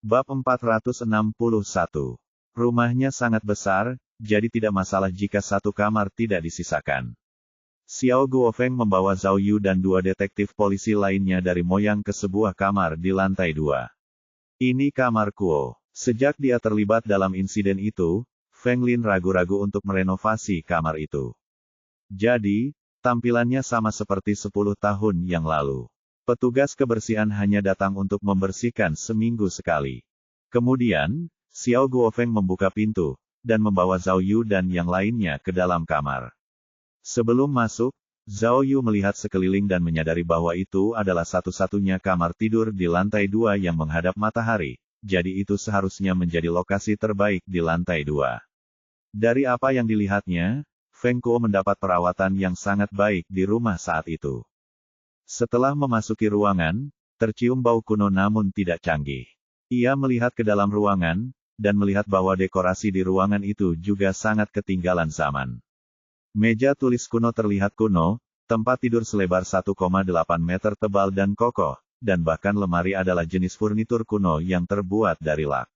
Bab 461. Rumahnya sangat besar, jadi tidak masalah jika satu kamar tidak disisakan. Xiao Guofeng membawa Zhao Yu dan dua detektif polisi lainnya dari Moyang ke sebuah kamar di lantai 2. Ini kamar Kuo. Sejak dia terlibat dalam insiden itu, Feng Lin ragu-ragu untuk merenovasi kamar itu. Jadi, tampilannya sama seperti 10 tahun yang lalu. Petugas kebersihan hanya datang untuk membersihkan seminggu sekali. Kemudian, Xiao Guofeng membuka pintu, dan membawa Zhao Yu dan yang lainnya ke dalam kamar. Sebelum masuk, Zhao Yu melihat sekeliling dan menyadari bahwa itu adalah satu-satunya kamar tidur di lantai 2 yang menghadap matahari, jadi itu seharusnya menjadi lokasi terbaik di lantai 2. Dari apa yang dilihatnya, Feng Kuo mendapat perawatan yang sangat baik di rumah saat itu. Setelah memasuki ruangan, tercium bau kuno namun tidak canggih. Ia melihat ke dalam ruangan, dan melihat bahwa dekorasi di ruangan itu juga sangat ketinggalan zaman. Meja tulis kuno terlihat kuno, tempat tidur selebar 1,8 meter tebal dan kokoh, dan bahkan lemari adalah jenis furnitur kuno yang terbuat dari lak.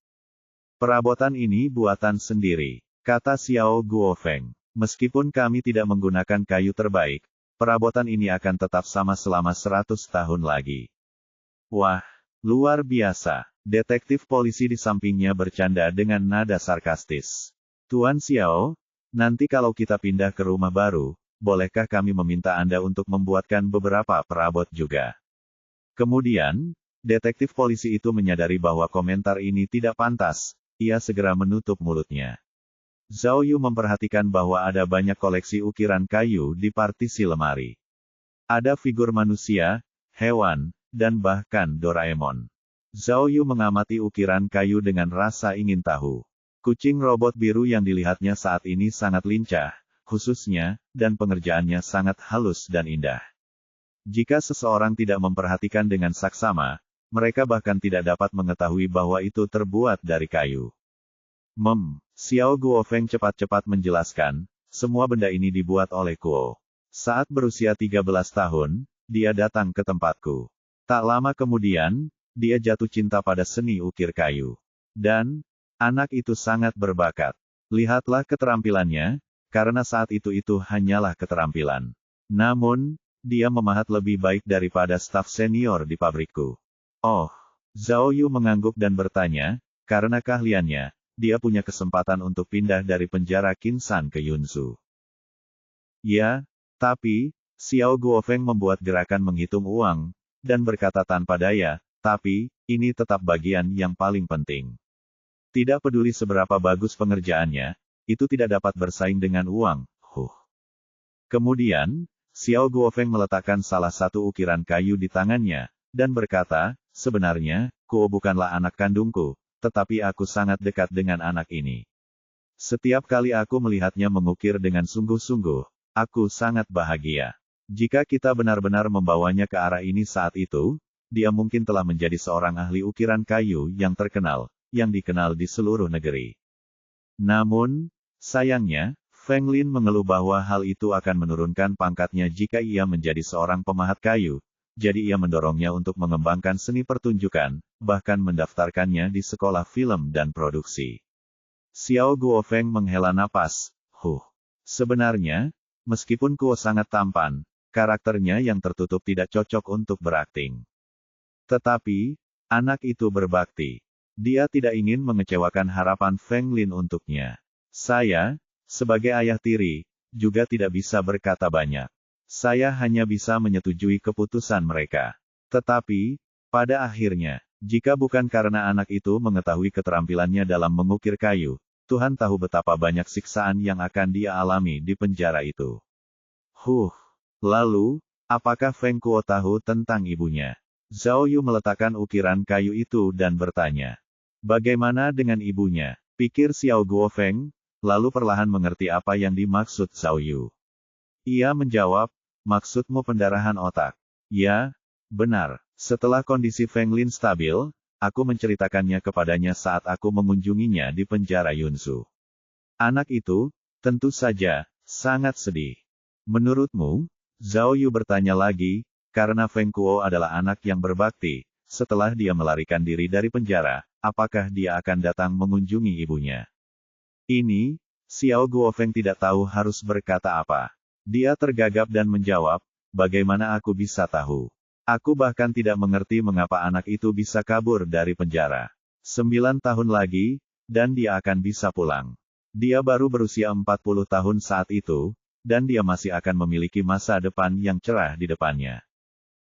Perabotan ini buatan sendiri, kata Xiao Guofeng. Meskipun kami tidak menggunakan kayu terbaik, perabotan ini akan tetap sama selama 100 tahun lagi. Wah, luar biasa. Detektif polisi di sampingnya bercanda dengan nada sarkastis. Tuan Xiao, nanti kalau kita pindah ke rumah baru, bolehkah kami meminta Anda untuk membuatkan beberapa perabot juga? Kemudian, detektif polisi itu menyadari bahwa komentar ini tidak pantas, ia segera menutup mulutnya. Zhao Yu memperhatikan bahwa ada banyak koleksi ukiran kayu di partisi lemari. Ada figur manusia, hewan, dan bahkan Doraemon. Zhao Yu mengamati ukiran kayu dengan rasa ingin tahu. Kucing robot biru yang dilihatnya saat ini sangat lincah, khususnya, dan pengerjaannya sangat halus dan indah. Jika seseorang tidak memperhatikan dengan saksama, mereka bahkan tidak dapat mengetahui bahwa itu terbuat dari kayu. Xiao Guofeng cepat-cepat menjelaskan, semua benda ini dibuat oleh Kuo. Saat berusia 13 tahun, dia datang ke tempatku. Tak lama kemudian, dia jatuh cinta pada seni ukir kayu. Dan, anak itu sangat berbakat. Lihatlah keterampilannya, karena saat itu hanyalah keterampilan. Namun, dia memahat lebih baik daripada staf senior di pabrikku. Oh, Zhao Yu mengangguk dan bertanya, karena keahliannya, dia punya kesempatan untuk pindah dari penjara Qinsan ke Yunsu. Ya, tapi, Xiao Guofeng membuat gerakan menghitung uang, dan berkata tanpa daya, tapi, ini tetap bagian yang paling penting. Tidak peduli seberapa bagus pengerjaannya, itu tidak dapat bersaing dengan uang. Kemudian, Xiao Guofeng meletakkan salah satu ukiran kayu di tangannya, dan berkata, sebenarnya, Kuo bukanlah anak kandungku, tetapi aku sangat dekat dengan anak ini. Setiap kali aku melihatnya mengukir dengan sungguh-sungguh, aku sangat bahagia. Jika kita benar-benar membawanya ke arah ini saat itu, dia mungkin telah menjadi seorang ahli ukiran kayu yang terkenal, yang dikenal di seluruh negeri. Namun, sayangnya, Feng Lin mengeluh bahwa hal itu akan menurunkan pangkatnya jika ia menjadi seorang pemahat kayu, jadi ia mendorongnya untuk mengembangkan seni pertunjukan, bahkan mendaftarkannya di sekolah film dan produksi. Xiao Guofeng menghela napas, Sebenarnya, meskipun Kuo sangat tampan, karakternya yang tertutup tidak cocok untuk berakting. Tetapi, anak itu berbakti. Dia tidak ingin mengecewakan harapan Feng Lin untuknya. Saya, sebagai ayah tiri, juga tidak bisa berkata banyak. Saya hanya bisa menyetujui keputusan mereka. Tetapi, pada akhirnya, jika bukan karena anak itu mengetahui keterampilannya dalam mengukir kayu, Tuhan tahu betapa banyak siksaan yang akan dia alami di penjara itu. Lalu, apakah Feng Kuo tahu tentang ibunya? Zhao Yu meletakkan ukiran kayu itu dan bertanya. Bagaimana dengan ibunya? Pikir Xiao Guofeng, lalu perlahan mengerti apa yang dimaksud Zhao Yu. Ia menjawab, maksudmu pendarahan otak? Ya, benar. Setelah kondisi Feng Lin stabil, aku menceritakannya kepadanya saat aku mengunjunginya di penjara Yunsu. Anak itu, tentu saja, sangat sedih. Menurutmu? Zhao Yu bertanya lagi, karena Feng Kuo adalah anak yang berbakti, setelah dia melarikan diri dari penjara, apakah dia akan datang mengunjungi ibunya. Ini, Xiao Guofeng tidak tahu harus berkata apa. Dia tergagap dan menjawab, bagaimana aku bisa tahu? Aku bahkan tidak mengerti mengapa anak itu bisa kabur dari penjara. 9 tahun lagi, dan dia akan bisa pulang. Dia baru berusia 40 tahun saat itu, dan dia masih akan memiliki masa depan yang cerah di depannya.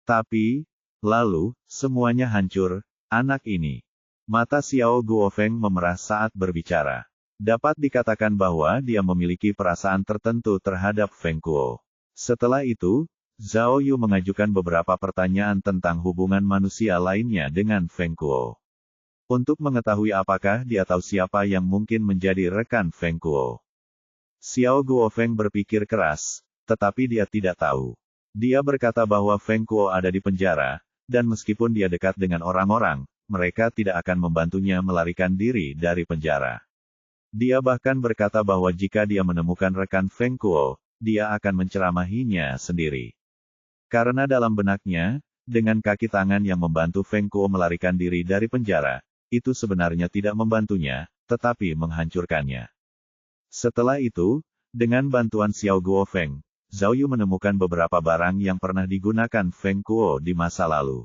Tapi, lalu, semuanya hancur, anak ini. Mata Xiao Guofeng memerah saat berbicara. Dapat dikatakan bahwa dia memiliki perasaan tertentu terhadap Feng Kuo. Setelah itu, Zhao Yu mengajukan beberapa pertanyaan tentang hubungan manusia lainnya dengan Feng Kuo. Untuk mengetahui apakah dia tahu siapa yang mungkin menjadi rekan Feng Kuo. Xiao Guofeng berpikir keras, tetapi dia tidak tahu. Dia berkata bahwa Feng Kuo ada di penjara, dan meskipun dia dekat dengan orang-orang, mereka tidak akan membantunya melarikan diri dari penjara. Dia bahkan berkata bahwa jika dia menemukan rekan Feng Kuo, dia akan menceramahinya sendiri. Karena dalam benaknya, dengan kaki tangan yang membantu Feng Kuo melarikan diri dari penjara, itu sebenarnya tidak membantunya, tetapi menghancurkannya. Setelah itu, dengan bantuan Xiao Guofeng, Zhao Yu menemukan beberapa barang yang pernah digunakan Feng Kuo di masa lalu.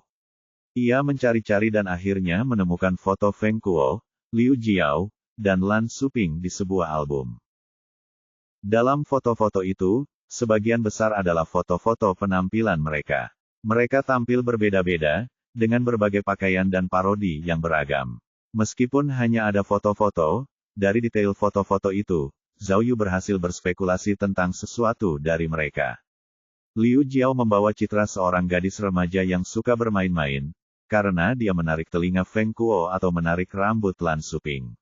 Ia mencari-cari dan akhirnya menemukan foto Feng Kuo, Liu Jiao, dan Lan Xuping di sebuah album. Dalam foto-foto itu, sebagian besar adalah foto-foto penampilan mereka. Mereka tampil berbeda-beda, dengan berbagai pakaian dan parodi yang beragam. Meskipun hanya ada foto-foto, dari detail foto-foto itu, Zhao Yu berhasil berspekulasi tentang sesuatu dari mereka. Liu Jiao membawa citra seorang gadis remaja yang suka bermain-main, karena dia menarik telinga Feng Kuo atau menarik rambut Lan Xuping.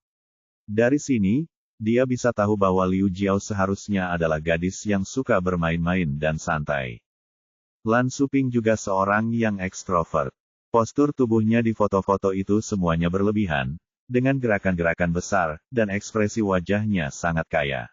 Dari sini, dia bisa tahu bahwa Liu Jiao seharusnya adalah gadis yang suka bermain-main dan santai. Lan Xuping juga seorang yang ekstrovert. Postur tubuhnya di foto-foto itu semuanya berlebihan, dengan gerakan-gerakan besar, dan ekspresi wajahnya sangat kaya.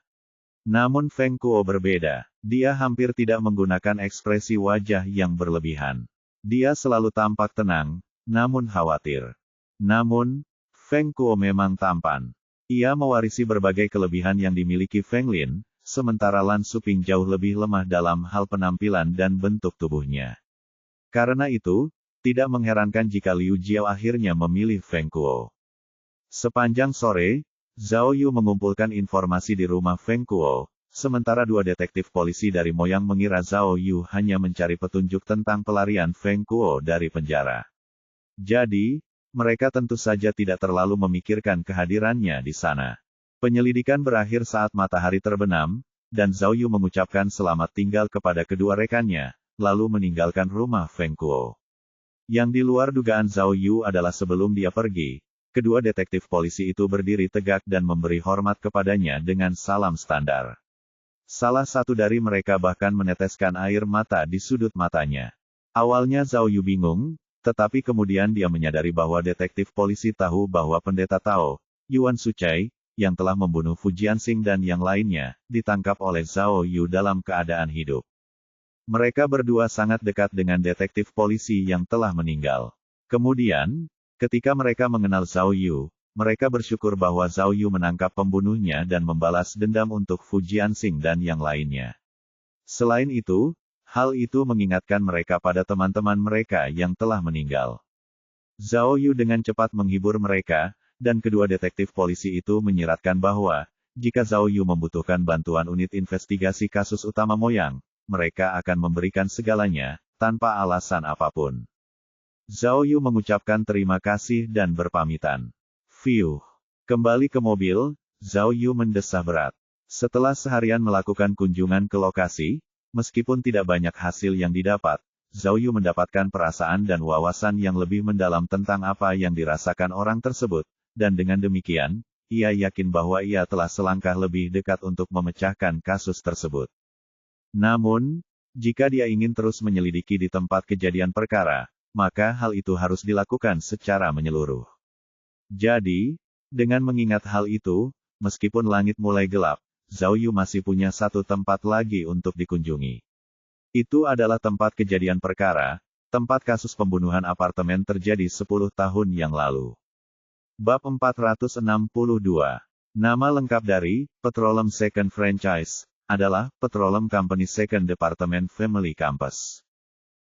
Namun Feng Kuo berbeda, dia hampir tidak menggunakan ekspresi wajah yang berlebihan. Dia selalu tampak tenang, namun khawatir. Namun, Feng Kuo memang tampan. Ia mewarisi berbagai kelebihan yang dimiliki Feng Lin, sementara Lan Xuping jauh lebih lemah dalam hal penampilan dan bentuk tubuhnya. Karena itu, tidak mengherankan jika Liu Jiao akhirnya memilih Feng Kuo. Sepanjang sore, Zhao Yu mengumpulkan informasi di rumah Feng Kuo, sementara dua detektif polisi dari Moyang mengira Zhao Yu hanya mencari petunjuk tentang pelarian Feng Kuo dari penjara. Jadi, mereka tentu saja tidak terlalu memikirkan kehadirannya di sana. Penyelidikan berakhir saat matahari terbenam, dan Zhao Yu mengucapkan selamat tinggal kepada kedua rekannya, lalu meninggalkan rumah Feng Kuo. Yang di luar dugaan Zhao Yu adalah sebelum dia pergi, kedua detektif polisi itu berdiri tegak dan memberi hormat kepadanya dengan salam standar. Salah satu dari mereka bahkan meneteskan air mata di sudut matanya. Awalnya Zhao Yu bingung, tetapi kemudian dia menyadari bahwa detektif polisi tahu bahwa pendeta Tao, Yuan Sucai, yang telah membunuh Fu Jianxing dan yang lainnya, ditangkap oleh Zhao Yu dalam keadaan hidup. Mereka berdua sangat dekat dengan detektif polisi yang telah meninggal. Kemudian, ketika mereka mengenal Zhao Yu, mereka bersyukur bahwa Zhao Yu menangkap pembunuhnya dan membalas dendam untuk Fu Jianxing dan yang lainnya. Selain itu, hal itu mengingatkan mereka pada teman-teman mereka yang telah meninggal. Zhao Yu dengan cepat menghibur mereka, dan kedua detektif polisi itu menyiratkan bahwa, jika Zhao Yu membutuhkan bantuan unit investigasi kasus utama Moyang, mereka akan memberikan segalanya, tanpa alasan apapun. Zhao Yu mengucapkan terima kasih dan berpamitan. Fiuh. Kembali ke mobil, Zhao Yu mendesah berat. Setelah seharian melakukan kunjungan ke lokasi, meskipun tidak banyak hasil yang didapat, Zhao Yu mendapatkan perasaan dan wawasan yang lebih mendalam tentang apa yang dirasakan orang tersebut, dan dengan demikian, ia yakin bahwa ia telah selangkah lebih dekat untuk memecahkan kasus tersebut. Namun, jika dia ingin terus menyelidiki di tempat kejadian perkara, maka hal itu harus dilakukan secara menyeluruh. Jadi, dengan mengingat hal itu, meskipun langit mulai gelap, Zhao Yu masih punya satu tempat lagi untuk dikunjungi. Itu adalah tempat kejadian perkara, tempat kasus pembunuhan apartemen terjadi 10 tahun yang lalu. Bab 462. Nama lengkap dari Petroleum Second Franchise adalah Petroleum Company Second Department Family Campus.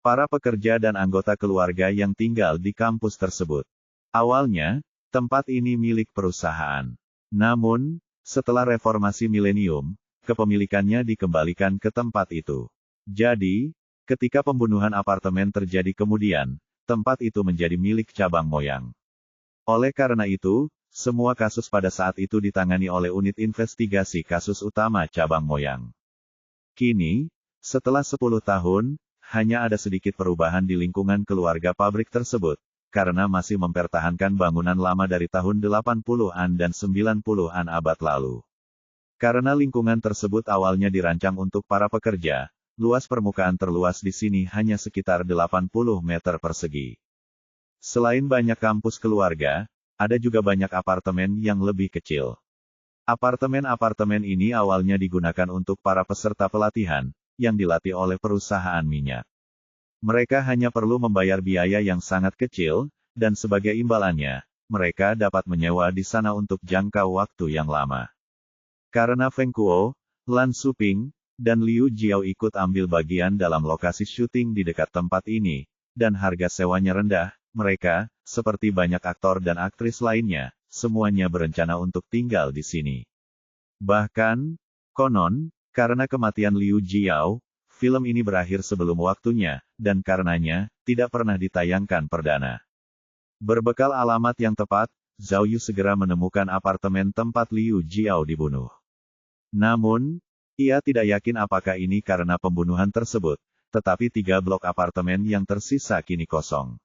Para pekerja dan anggota keluarga yang tinggal di kampus tersebut. Awalnya, tempat ini milik perusahaan. Namun, setelah reformasi milenium, kepemilikannya dikembalikan ke tempat itu. Jadi, ketika pembunuhan apartemen terjadi kemudian, tempat itu menjadi milik cabang moyang. Oleh karena itu, semua kasus pada saat itu ditangani oleh unit investigasi kasus utama cabang moyang. Kini, setelah 10 tahun, hanya ada sedikit perubahan di lingkungan keluarga pabrik tersebut, karena masih mempertahankan bangunan lama dari tahun 80-an dan 90-an abad lalu. Karena lingkungan tersebut awalnya dirancang untuk para pekerja, luas permukaan terluas di sini hanya sekitar 80 meter persegi. Selain banyak kampus keluarga, ada juga banyak apartemen yang lebih kecil. Apartemen-apartemen ini awalnya digunakan untuk para peserta pelatihan, yang dilatih oleh perusahaan minyak. Mereka hanya perlu membayar biaya yang sangat kecil, dan sebagai imbalannya, mereka dapat menyewa di sana untuk jangka waktu yang lama. Karena Feng Kuo, Lan Shuping, dan Liu Jiao ikut ambil bagian dalam lokasi syuting di dekat tempat ini, dan harga sewanya rendah, mereka, seperti banyak aktor dan aktris lainnya, semuanya berencana untuk tinggal di sini. Bahkan, konon, karena kematian Liu Jiao, film ini berakhir sebelum waktunya, dan karenanya, tidak pernah ditayangkan perdana. Berbekal alamat yang tepat, Zhao Yu segera menemukan apartemen tempat Liu Jiao dibunuh. Namun, ia tidak yakin apakah ini karena pembunuhan tersebut, tetapi 3 blok apartemen yang tersisa kini kosong.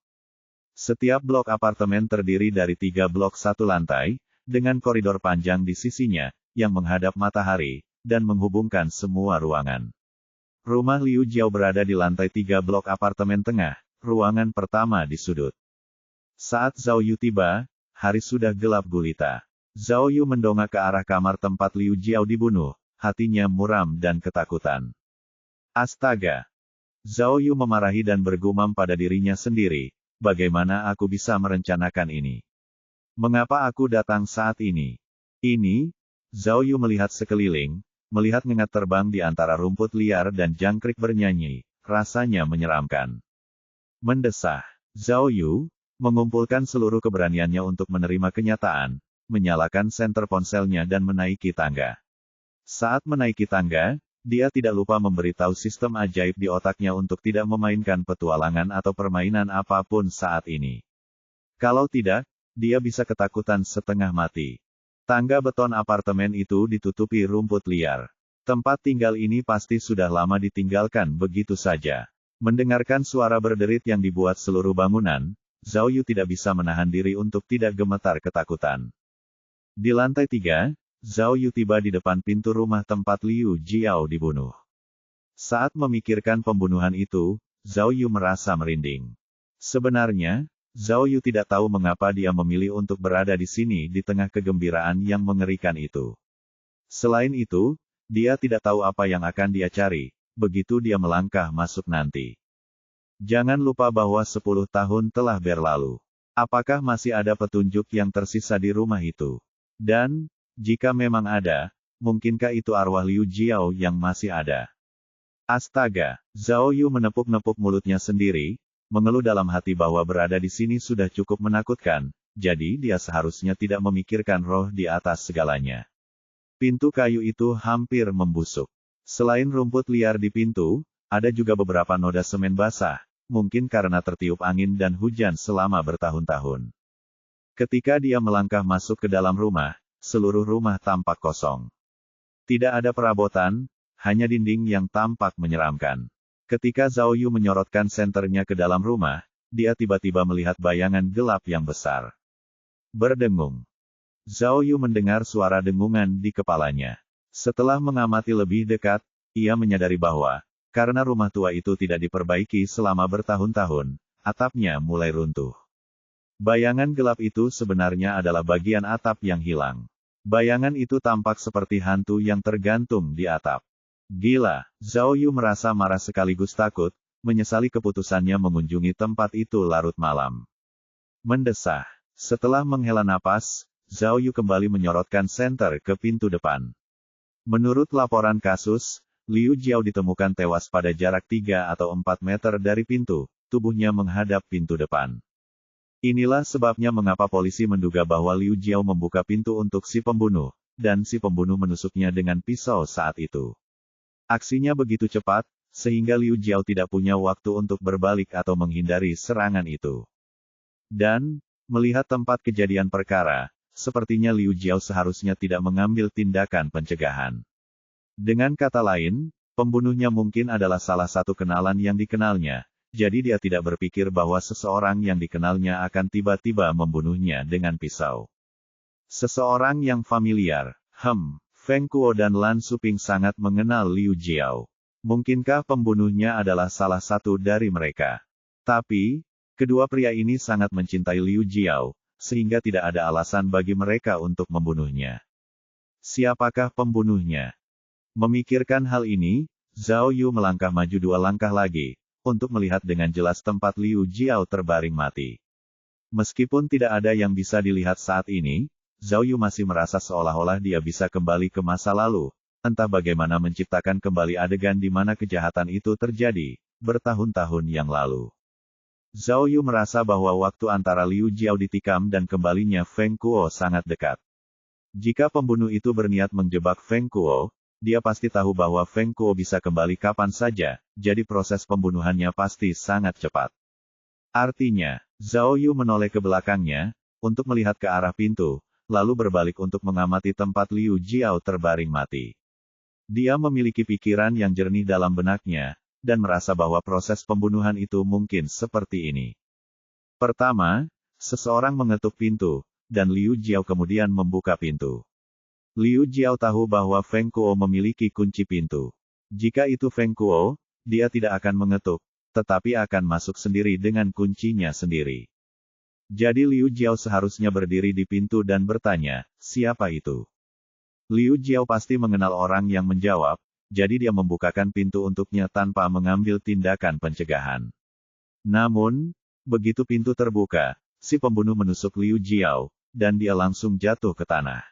Setiap blok apartemen terdiri dari 3 blok satu lantai, dengan koridor panjang di sisinya, yang menghadap matahari, dan menghubungkan semua ruangan. Rumah Liu Jiao berada di lantai 3 blok apartemen tengah, ruangan pertama di sudut. Saat Zhao Yu tiba, hari sudah gelap gulita. Zhao Yu mendongak ke arah kamar tempat Liu Jiao dibunuh, hatinya muram dan ketakutan. Astaga! Zhao Yu memarahi dan bergumam pada dirinya sendiri. Bagaimana aku bisa merencanakan ini? Mengapa aku datang saat ini? Ini, Zhao Yu melihat sekeliling, melihat ngengat terbang di antara rumput liar dan jangkrik bernyanyi, rasanya menyeramkan. Mendesah, Zhao Yu, mengumpulkan seluruh keberaniannya untuk menerima kenyataan, menyalakan senter ponselnya dan menaiki tangga. Saat menaiki tangga, dia tidak lupa memberitahu sistem ajaib di otaknya untuk tidak memainkan petualangan atau permainan apapun saat ini. Kalau tidak, dia bisa ketakutan setengah mati. Tangga beton apartemen itu ditutupi rumput liar. Tempat tinggal ini pasti sudah lama ditinggalkan begitu saja. Mendengarkan suara berderit yang dibuat seluruh bangunan, Zhao Yu tidak bisa menahan diri untuk tidak gemetar ketakutan. Di lantai 3, Zhao Yu tiba di depan pintu rumah tempat Liu Jiao dibunuh. Saat memikirkan pembunuhan itu, Zhao Yu merasa merinding. Sebenarnya, Zhao Yu tidak tahu mengapa dia memilih untuk berada di sini di tengah kegembiraan yang mengerikan itu. Selain itu, dia tidak tahu apa yang akan dia cari, begitu dia melangkah masuk nanti. Jangan lupa bahwa 10 tahun telah berlalu. Apakah masih ada petunjuk yang tersisa di rumah itu? Dan, jika memang ada, mungkinkah itu arwah Liu Jiao yang masih ada? Astaga! Zhao Yu menepuk-nepuk mulutnya sendiri, mengeluh dalam hati bahwa berada di sini sudah cukup menakutkan, jadi dia seharusnya tidak memikirkan roh di atas segalanya. Pintu kayu itu hampir membusuk. Selain rumput liar di pintu, ada juga beberapa noda semen basah, mungkin karena tertiup angin dan hujan selama bertahun-tahun. Ketika dia melangkah masuk ke dalam rumah, seluruh rumah tampak kosong. Tidak ada perabotan, hanya dinding yang tampak menyeramkan. Ketika Zhao Yu menyorotkan senternya ke dalam rumah, dia tiba-tiba melihat bayangan gelap yang besar. Berdengung. Zhao Yu mendengar suara dengungan di kepalanya. Setelah mengamati lebih dekat, ia menyadari bahwa, karena rumah tua itu tidak diperbaiki selama bertahun-tahun, atapnya mulai runtuh. Bayangan gelap itu sebenarnya adalah bagian atap yang hilang. Bayangan itu tampak seperti hantu yang tergantung di atap. Gila, Zhao Yu merasa marah sekaligus takut, menyesali keputusannya mengunjungi tempat itu larut malam. Mendesah, Setelah menghela napas, Zhao Yu kembali menyorotkan senter ke pintu depan. Menurut laporan kasus, Liu Jiao ditemukan tewas pada jarak 3 atau 4 meter dari pintu, tubuhnya menghadap pintu depan. Inilah sebabnya mengapa polisi menduga bahwa Liu Jiao membuka pintu untuk si pembunuh, dan si pembunuh menusuknya dengan pisau saat itu. Aksinya begitu cepat, sehingga Liu Jiao tidak punya waktu untuk berbalik atau menghindari serangan itu. Dan, melihat tempat kejadian perkara, sepertinya Liu Jiao seharusnya tidak mengambil tindakan pencegahan. Dengan kata lain, pembunuhnya mungkin adalah salah satu kenalan yang dikenalnya, jadi dia tidak berpikir bahwa seseorang yang dikenalnya akan tiba-tiba membunuhnya dengan pisau. Seseorang yang familiar, Feng Kuo dan Lan Suping sangat mengenal Liu Jiao. Mungkinkah pembunuhnya adalah salah satu dari mereka? Tapi, kedua pria ini sangat mencintai Liu Jiao, sehingga tidak ada alasan bagi mereka untuk membunuhnya. Siapakah pembunuhnya? Memikirkan hal ini, Zhao Yu melangkah maju 2 langkah lagi, untuk melihat dengan jelas tempat Liu Jiao terbaring mati. Meskipun tidak ada yang bisa dilihat saat ini, Zhao Yu masih merasa seolah-olah dia bisa kembali ke masa lalu, entah bagaimana menciptakan kembali adegan di mana kejahatan itu terjadi, bertahun-tahun yang lalu. Zhao Yu merasa bahwa waktu antara Liu Jiao ditikam dan kembalinya Feng Kuo sangat dekat. Jika pembunuh itu berniat menjebak Feng Kuo, dia pasti tahu bahwa Feng Kuo bisa kembali kapan saja, jadi proses pembunuhannya pasti sangat cepat. Artinya, Zhao Yu menoleh ke belakangnya, untuk melihat ke arah pintu, lalu berbalik untuk mengamati tempat Liu Jiao terbaring mati. Dia memiliki pikiran yang jernih dalam benaknya, dan merasa bahwa proses pembunuhan itu mungkin seperti ini. Pertama, seseorang mengetuk pintu, dan Liu Jiao kemudian membuka pintu. Liu Jiao tahu bahwa Feng Kuo memiliki kunci pintu. Jika itu Feng Kuo, dia tidak akan mengetuk, tetapi akan masuk sendiri dengan kuncinya sendiri. Jadi Liu Jiao seharusnya berdiri di pintu dan bertanya, siapa itu? Liu Jiao pasti mengenal orang yang menjawab, jadi dia membukakan pintu untuknya tanpa mengambil tindakan pencegahan. Namun, begitu pintu terbuka, si pembunuh menusuk Liu Jiao, dan dia langsung jatuh ke tanah.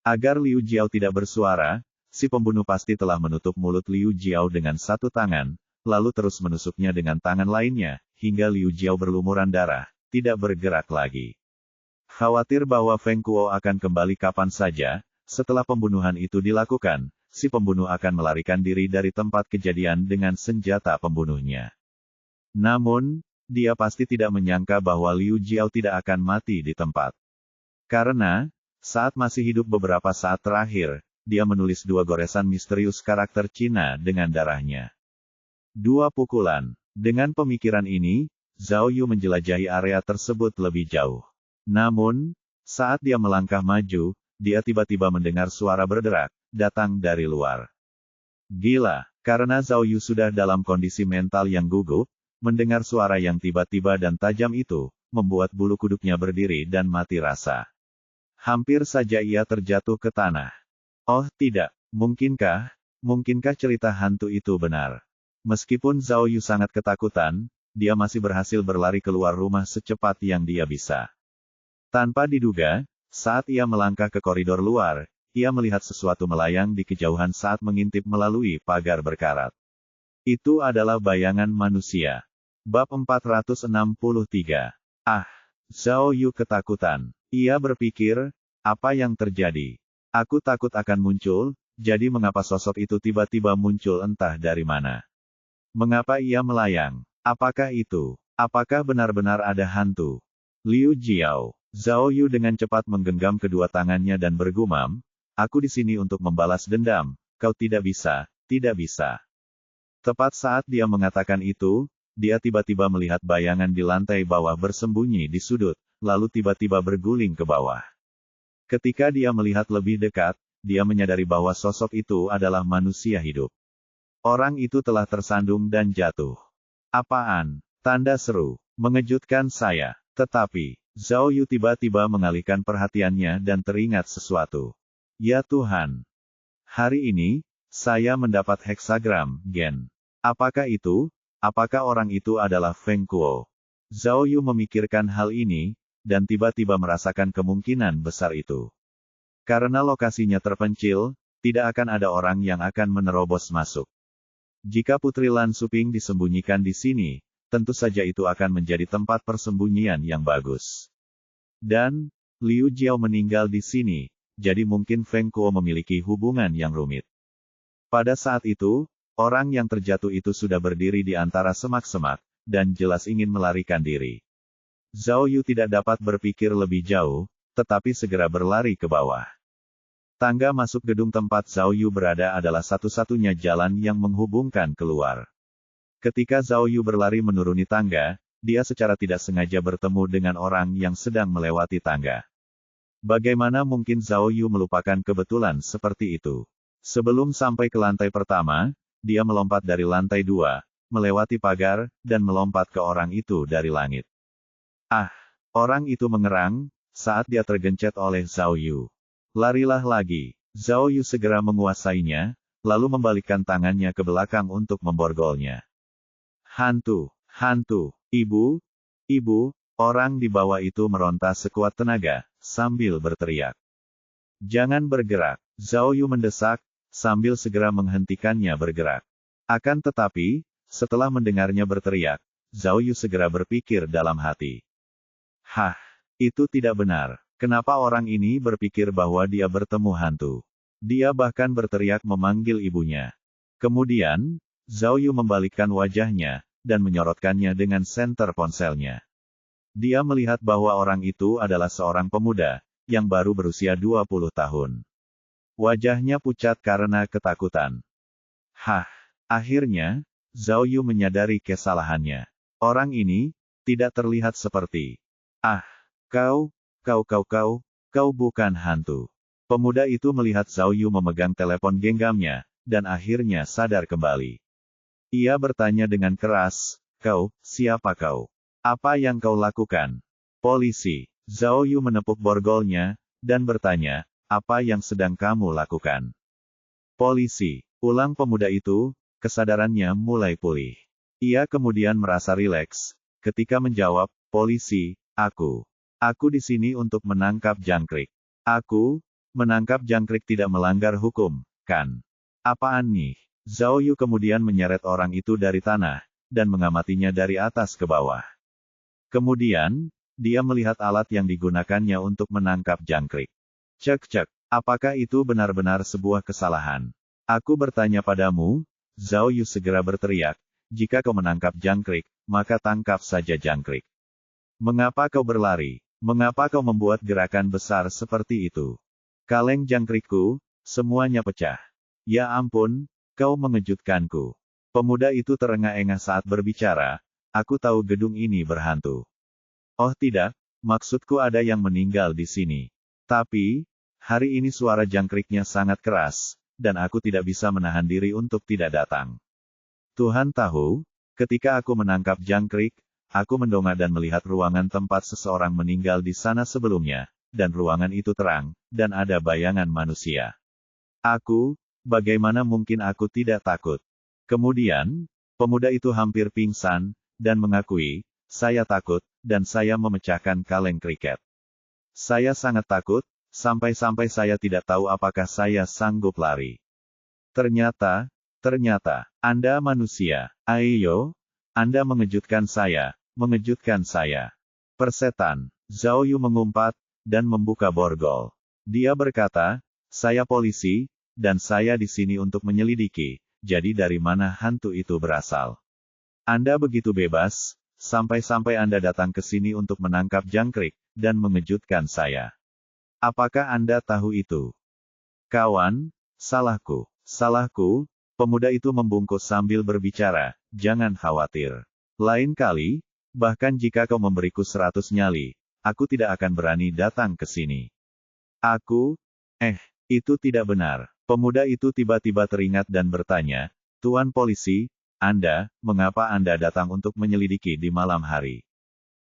Agar Liu Jiao tidak bersuara, si pembunuh pasti telah menutup mulut Liu Jiao dengan satu tangan, lalu terus menusuknya dengan tangan lainnya, hingga Liu Jiao berlumuran darah, tidak bergerak lagi. Khawatir bahwa Feng Kuo akan kembali kapan saja, setelah pembunuhan itu dilakukan, si pembunuh akan melarikan diri dari tempat kejadian dengan senjata pembunuhnya. Namun, dia pasti tidak menyangka bahwa Liu Jiao tidak akan mati di tempat. Karena, saat masih hidup beberapa saat terakhir, dia menulis 2 goresan misterius karakter Cina dengan darahnya. 2 pukulan. Dengan pemikiran ini, Zhao Yu menjelajahi area tersebut lebih jauh. Namun, saat dia melangkah maju, dia tiba-tiba mendengar suara berderak, datang dari luar. Gila, karena Zhao Yu sudah dalam kondisi mental yang gugup, mendengar suara yang tiba-tiba dan tajam itu, membuat bulu kuduknya berdiri dan mati rasa. Hampir saja ia terjatuh ke tanah. Oh tidak, mungkinkah cerita hantu itu benar? Meskipun Zhao Yu sangat ketakutan, dia masih berhasil berlari keluar rumah secepat yang dia bisa. Tanpa diduga, saat ia melangkah ke koridor luar, ia melihat sesuatu melayang di kejauhan saat mengintip melalui pagar berkarat. Itu adalah bayangan manusia. Bab 463. Zhao Yu ketakutan. Ia berpikir, apa yang terjadi? Aku takut akan muncul, jadi mengapa sosok itu tiba-tiba muncul entah dari mana? Mengapa ia melayang? Apakah itu? Apakah benar-benar ada hantu? Liu Jiao. Zhao Yu dengan cepat menggenggam kedua tangannya dan bergumam, aku di sini untuk membalas dendam, kau tidak bisa, tidak bisa. Tepat saat dia mengatakan itu, dia tiba-tiba melihat bayangan di lantai bawah bersembunyi di sudut, lalu tiba-tiba berguling ke bawah. Ketika dia melihat lebih dekat, dia menyadari bahwa sosok itu adalah manusia hidup. Orang itu telah tersandung dan jatuh. Apaan? Tanda seru. Mengejutkan saya. Tetapi, Zhao Yu tiba-tiba mengalihkan perhatiannya dan teringat sesuatu. Ya Tuhan! Hari ini, saya mendapat heksagram, Gen. Apakah itu? Apakah orang itu adalah Feng Kuo? Zhao Yu memikirkan hal ini, dan tiba-tiba merasakan kemungkinan besar itu. Karena lokasinya terpencil, tidak akan ada orang yang akan menerobos masuk. Jika Putri Lan Xuping disembunyikan di sini, tentu saja itu akan menjadi tempat persembunyian yang bagus. Dan, Liu Jiao meninggal di sini, jadi mungkin Feng Kuo memiliki hubungan yang rumit. Pada saat itu, orang yang terjatuh itu sudah berdiri di antara semak-semak, dan jelas ingin melarikan diri. Zhao Yu tidak dapat berpikir lebih jauh, tetapi segera berlari ke bawah. Tangga masuk gedung tempat Zhao Yu berada adalah satu-satunya jalan yang menghubungkan keluar. Ketika Zhao Yu berlari menuruni tangga, dia secara tidak sengaja bertemu dengan orang yang sedang melewati tangga. Bagaimana mungkin Zhao Yu melupakan kebetulan seperti itu? Sebelum sampai ke lantai pertama, dia melompat dari lantai 2, melewati pagar, dan melompat ke orang itu dari langit. Ah! Orang itu mengerang, saat dia tergencet oleh Zhao Yu. Larilah lagi. Zhao Yu segera menguasainya, lalu membalikkan tangannya ke belakang untuk memborgolnya. Hantu! Hantu! Ibu! Ibu! Orang di bawah itu meronta sekuat tenaga, sambil berteriak. Jangan bergerak! Zhao Yu mendesak, sambil segera menghentikannya bergerak. Akan tetapi, setelah mendengarnya berteriak, Zhao Yu segera berpikir dalam hati. Hah! Itu tidak benar. Kenapa orang ini berpikir bahwa dia bertemu hantu? Dia bahkan berteriak memanggil ibunya. Kemudian, Zhao Yu membalikkan wajahnya, dan menyorotkannya dengan senter ponselnya. Dia melihat bahwa orang itu adalah seorang pemuda, yang baru berusia 20 tahun. Wajahnya pucat karena ketakutan. Hah! Akhirnya, Zhao Yu menyadari kesalahannya. Orang ini, tidak terlihat seperti. Ah! Kau bukan hantu. Pemuda itu melihat Zhao Yu memegang telepon genggamnya, dan akhirnya sadar kembali. Ia bertanya dengan keras, siapa kau? Apa yang kau lakukan? Polisi. Zhao Yu menepuk borgolnya, dan bertanya, apa yang sedang kamu lakukan? Polisi. Ulang pemuda itu, kesadarannya mulai pulih. Ia kemudian merasa rileks, ketika menjawab, polisi, aku di sini untuk menangkap jangkrik. Menangkap jangkrik tidak melanggar hukum, kan? Apaan nih? Zhao Yu kemudian menyeret orang itu dari tanah, dan mengamatinya dari atas ke bawah. Kemudian, dia melihat alat yang digunakannya untuk menangkap jangkrik. Cek, apakah itu benar-benar sebuah kesalahan? Aku bertanya padamu, Zhao Yu segera berteriak, jika kau menangkap jangkrik, maka tangkap saja jangkrik. Mengapa kau berlari? Mengapa kau membuat gerakan besar seperti itu? Kaleng jangkrikku, semuanya pecah. Ya ampun, kau mengejutkanku. Pemuda itu terengah-engah saat berbicara, aku tahu gedung ini berhantu. Oh tidak, maksudku ada yang meninggal di sini. Tapi, hari ini suara jangkriknya sangat keras, dan aku tidak bisa menahan diri untuk tidak datang. Tuhan tahu, ketika aku menangkap jangkrik, aku mendongak dan melihat ruangan tempat seseorang meninggal di sana sebelumnya, dan ruangan itu terang, dan ada bayangan manusia. Bagaimana mungkin aku tidak takut? Kemudian, pemuda itu hampir pingsan, dan mengakui, saya takut, dan saya memecahkan kaleng kriket. Saya sangat takut, sampai-sampai saya tidak tahu apakah saya sanggup lari. Ternyata, Anda manusia. Ayo, Anda mengejutkan saya. Persetan. Zhao Yu mengumpat, dan membuka borgol. Dia berkata, saya polisi, dan saya di sini untuk menyelidiki, jadi dari mana hantu itu berasal. Anda begitu bebas, sampai-sampai Anda datang ke sini untuk menangkap jangkrik, dan mengejutkan saya. Apakah Anda tahu itu? Kawan, salahku, pemuda itu membungkuk sambil berbicara, jangan khawatir. Lain kali, bahkan jika kau memberiku 100 nyali, aku tidak akan berani datang ke sini. Itu tidak benar. Pemuda itu tiba-tiba teringat dan bertanya, Tuan Polisi, mengapa Anda datang untuk menyelidiki di malam hari?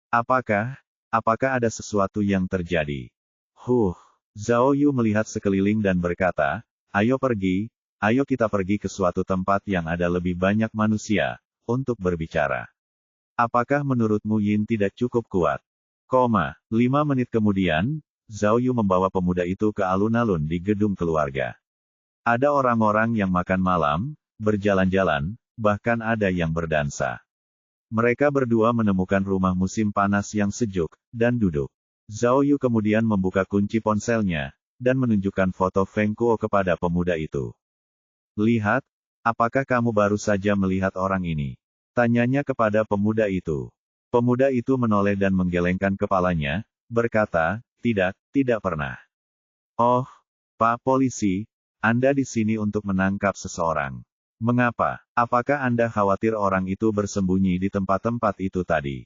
Apakah ada sesuatu yang terjadi? Zhao Yu melihat sekeliling dan berkata, ayo kita pergi ke suatu tempat yang ada lebih banyak manusia, untuk berbicara. Apakah menurutmu Yin tidak cukup kuat? 5 menit kemudian, Zhao Yu membawa pemuda itu ke alun-alun di gedung keluarga. Ada orang-orang yang makan malam, berjalan-jalan, bahkan ada yang berdansa. Mereka berdua menemukan rumah musim panas yang sejuk, dan duduk. Zhao Yu kemudian membuka kunci ponselnya, dan menunjukkan foto Feng Kuo kepada pemuda itu. Lihat, apakah kamu baru saja melihat orang ini? Tanyanya kepada pemuda itu. Pemuda itu menoleh dan menggelengkan kepalanya, berkata, tidak pernah. Oh, Pak Polisi, Anda di sini untuk menangkap seseorang. Mengapa? Apakah Anda khawatir orang itu bersembunyi di tempat-tempat itu tadi?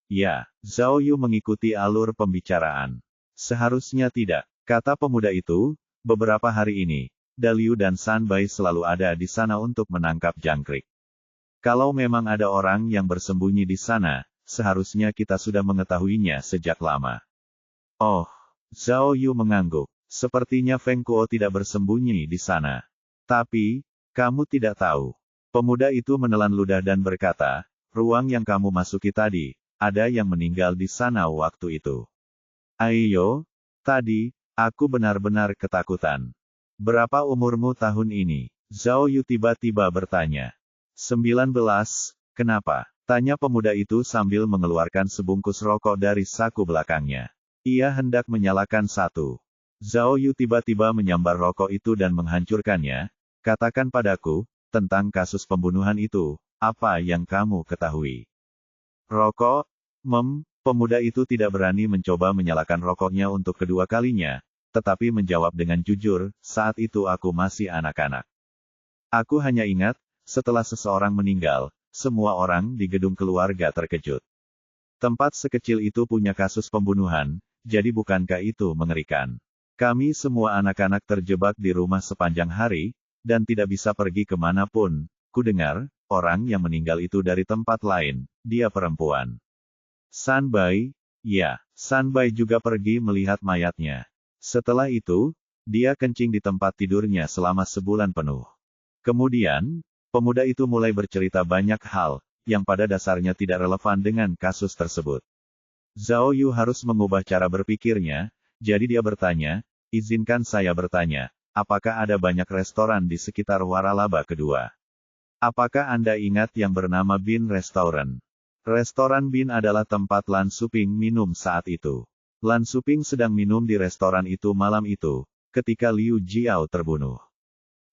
Ya, Zhao Yu mengikuti alur pembicaraan. Seharusnya tidak, kata pemuda itu, beberapa hari ini, Daliu dan San Bai selalu ada di sana untuk menangkap jangkrik. Kalau memang ada orang yang bersembunyi di sana, seharusnya kita sudah mengetahuinya sejak lama. Oh, Zhao Yu mengangguk. Sepertinya Feng Kuo tidak bersembunyi di sana. Tapi, kamu tidak tahu. Pemuda itu menelan ludah dan berkata, ruang yang kamu masuki tadi, ada yang meninggal di sana waktu itu. Ayo, tadi, aku benar-benar ketakutan. Berapa umurmu tahun ini? Zhao Yu tiba-tiba bertanya. 19, kenapa? Tanya pemuda itu sambil mengeluarkan sebungkus rokok dari saku belakangnya. Ia hendak menyalakan satu. Zhao Yu tiba-tiba menyambar rokok itu dan menghancurkannya. Katakan padaku, tentang kasus pembunuhan itu, apa yang kamu ketahui? Rokok? Pemuda itu tidak berani mencoba menyalakan rokoknya untuk kedua kalinya, tetapi menjawab dengan jujur, saat itu aku masih anak-anak. Aku hanya ingat, setelah seseorang meninggal, semua orang di gedung keluarga terkejut. Tempat sekecil itu punya kasus pembunuhan, jadi bukankah itu mengerikan? Kami semua anak-anak terjebak di rumah sepanjang hari, dan tidak bisa pergi kemanapun. Kudengar, orang yang meninggal itu dari tempat lain, dia perempuan. San Bai? Ya, San Bai juga pergi melihat mayatnya. Setelah itu, dia kencing di tempat tidurnya selama sebulan penuh. Kemudian, pemuda itu mulai bercerita banyak hal, yang pada dasarnya tidak relevan dengan kasus tersebut. Zhao Yu harus mengubah cara berpikirnya, jadi dia bertanya, izinkan saya bertanya, apakah ada banyak restoran di sekitar Waralaba kedua? Apakah Anda ingat yang bernama Bin Restaurant? Restoran Bin adalah tempat Lan Suping minum saat itu. Lan Suping sedang minum di restoran itu malam itu, ketika Liu Jiao terbunuh.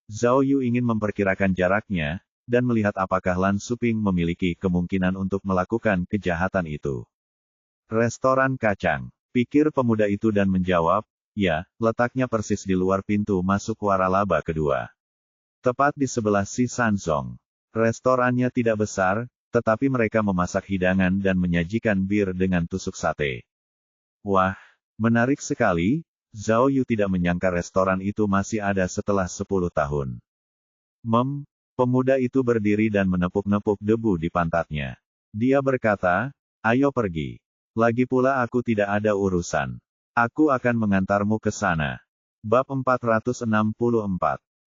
Zhao Yu ingin memperkirakan jaraknya, dan melihat apakah Lan Suping memiliki kemungkinan untuk melakukan kejahatan itu. Restoran kacang, pikir pemuda itu dan menjawab, ya, letaknya persis di luar pintu masuk Waralaba kedua. Tepat di sebelah Si Sanzong. Restorannya tidak besar, tetapi mereka memasak hidangan dan menyajikan bir dengan tusuk sate. Wah, menarik sekali. Zhao Yu tidak menyangka restoran itu masih ada setelah 10 tahun. Pemuda itu berdiri dan menepuk-nepuk debu di pantatnya. Dia berkata, ayo pergi. Lagi pula aku tidak ada urusan. Aku akan mengantarmu ke sana. Bab 464.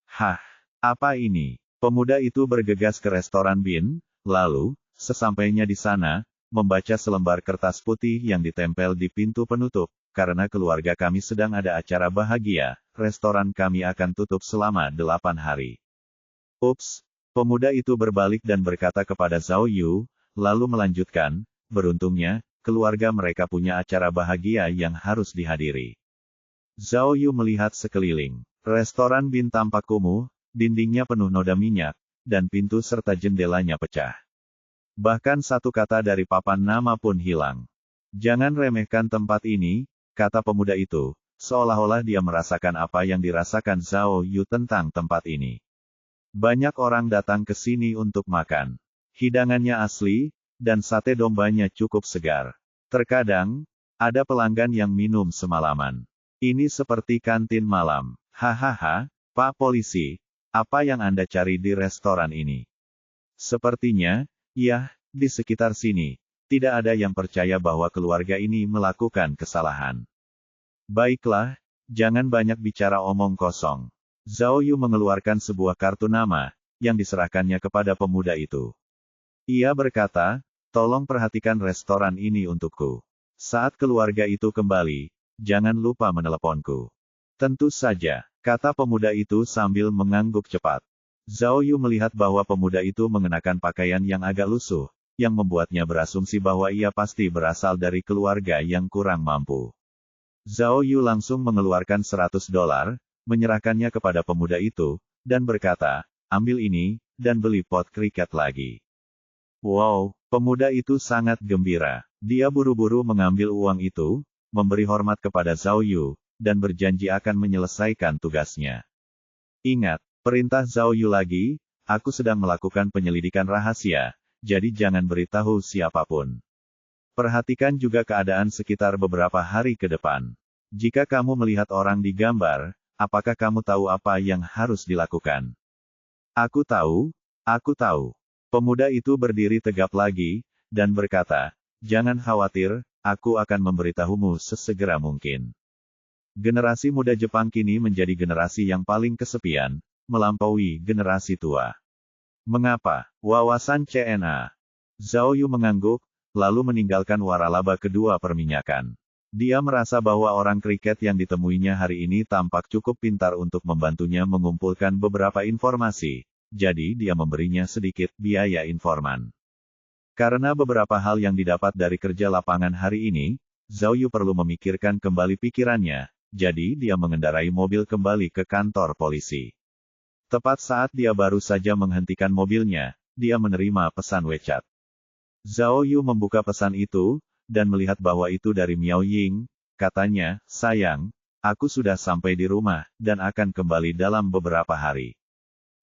Hah, apa ini? Pemuda itu bergegas ke restoran Bin, lalu, sesampainya di sana, membaca selembar kertas putih yang ditempel di pintu penutup. Karena keluarga kami sedang ada acara bahagia, restoran kami akan tutup selama 8 hari. Ups, pemuda itu berbalik dan berkata kepada Zhao Yu, lalu melanjutkan, beruntungnya, keluarga mereka punya acara bahagia yang harus dihadiri. Zhao Yu melihat sekeliling. Restoran Bin tampak kumuh, dindingnya penuh noda minyak, dan pintu serta jendelanya pecah. Bahkan satu kata dari papan nama pun hilang. Jangan remehkan tempat ini, kata pemuda itu, seolah-olah dia merasakan apa yang dirasakan Zhao Yu tentang tempat ini. Banyak orang datang ke sini untuk makan. Hidangannya asli, dan sate dombanya cukup segar. Terkadang, ada pelanggan yang minum semalaman. Ini seperti kantin malam. Hahaha, Pak Polisi, apa yang Anda cari di restoran ini? Sepertinya, ya, di sekitar sini. Tidak ada yang percaya bahwa keluarga ini melakukan kesalahan. Baiklah, jangan banyak bicara omong kosong. Zhao Yu mengeluarkan sebuah kartu nama, yang diserahkannya kepada pemuda itu. Ia berkata, tolong perhatikan restoran ini untukku. Saat keluarga itu kembali, jangan lupa meneleponku. Tentu saja, kata pemuda itu sambil mengangguk cepat. Zhao Yu melihat bahwa pemuda itu mengenakan pakaian yang agak lusuh, yang membuatnya berasumsi bahwa ia pasti berasal dari keluarga yang kurang mampu. Zhao Yu langsung mengeluarkan $100, menyerahkannya kepada pemuda itu, dan berkata, ambil ini, dan beli pot kriket lagi. Wow, pemuda itu sangat gembira. Dia buru-buru mengambil uang itu, memberi hormat kepada Zhao Yu, dan berjanji akan menyelesaikan tugasnya. Ingat, perintah Zhao Yu lagi, aku sedang melakukan penyelidikan rahasia, jadi jangan beritahu siapapun. Perhatikan juga keadaan sekitar beberapa hari ke depan. Jika kamu melihat orang di gambar, apakah kamu tahu apa yang harus dilakukan? Aku tahu. Pemuda itu berdiri tegap lagi, dan berkata, jangan khawatir, aku akan memberitahumu sesegera mungkin. Generasi muda Jepang kini menjadi generasi yang paling kesepian, melampaui generasi tua. Mengapa? Wawasan CNA. Zhao Yu mengangguk, lalu meninggalkan waralaba kedua perminyakan. Dia merasa bahwa orang kriket yang ditemuinya hari ini tampak cukup pintar untuk membantunya mengumpulkan beberapa informasi. Jadi dia memberinya sedikit biaya informan. Karena beberapa hal yang didapat dari kerja lapangan hari ini, Zhao Yu perlu memikirkan kembali pikirannya, jadi dia mengendarai mobil kembali ke kantor polisi. Tepat saat dia baru saja menghentikan mobilnya, dia menerima pesan WeChat. Zhao Yu membuka pesan itu, dan melihat bahwa itu dari Miao Ying, katanya, sayang, aku sudah sampai di rumah, dan akan kembali dalam beberapa hari.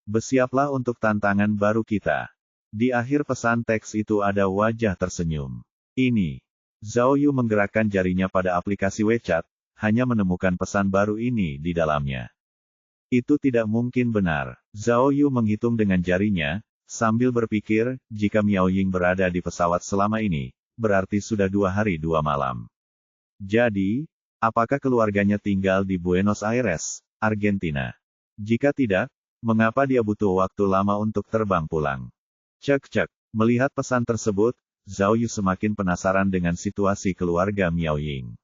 Bersiaplah untuk tantangan baru kita. Di akhir pesan teks itu ada wajah tersenyum. Ini. Zhao Yu menggerakkan jarinya pada aplikasi WeChat, hanya menemukan pesan baru ini di dalamnya. Itu tidak mungkin benar. Zhao Yu menghitung dengan jarinya, sambil berpikir, jika Miao Ying berada di pesawat selama ini, berarti sudah 2 hari 2 malam. Jadi, apakah keluarganya tinggal di Buenos Aires, Argentina? Jika tidak, mengapa dia butuh waktu lama untuk terbang pulang? Cek. Melihat pesan tersebut, Zhao Yu semakin penasaran dengan situasi keluarga Miao Ying.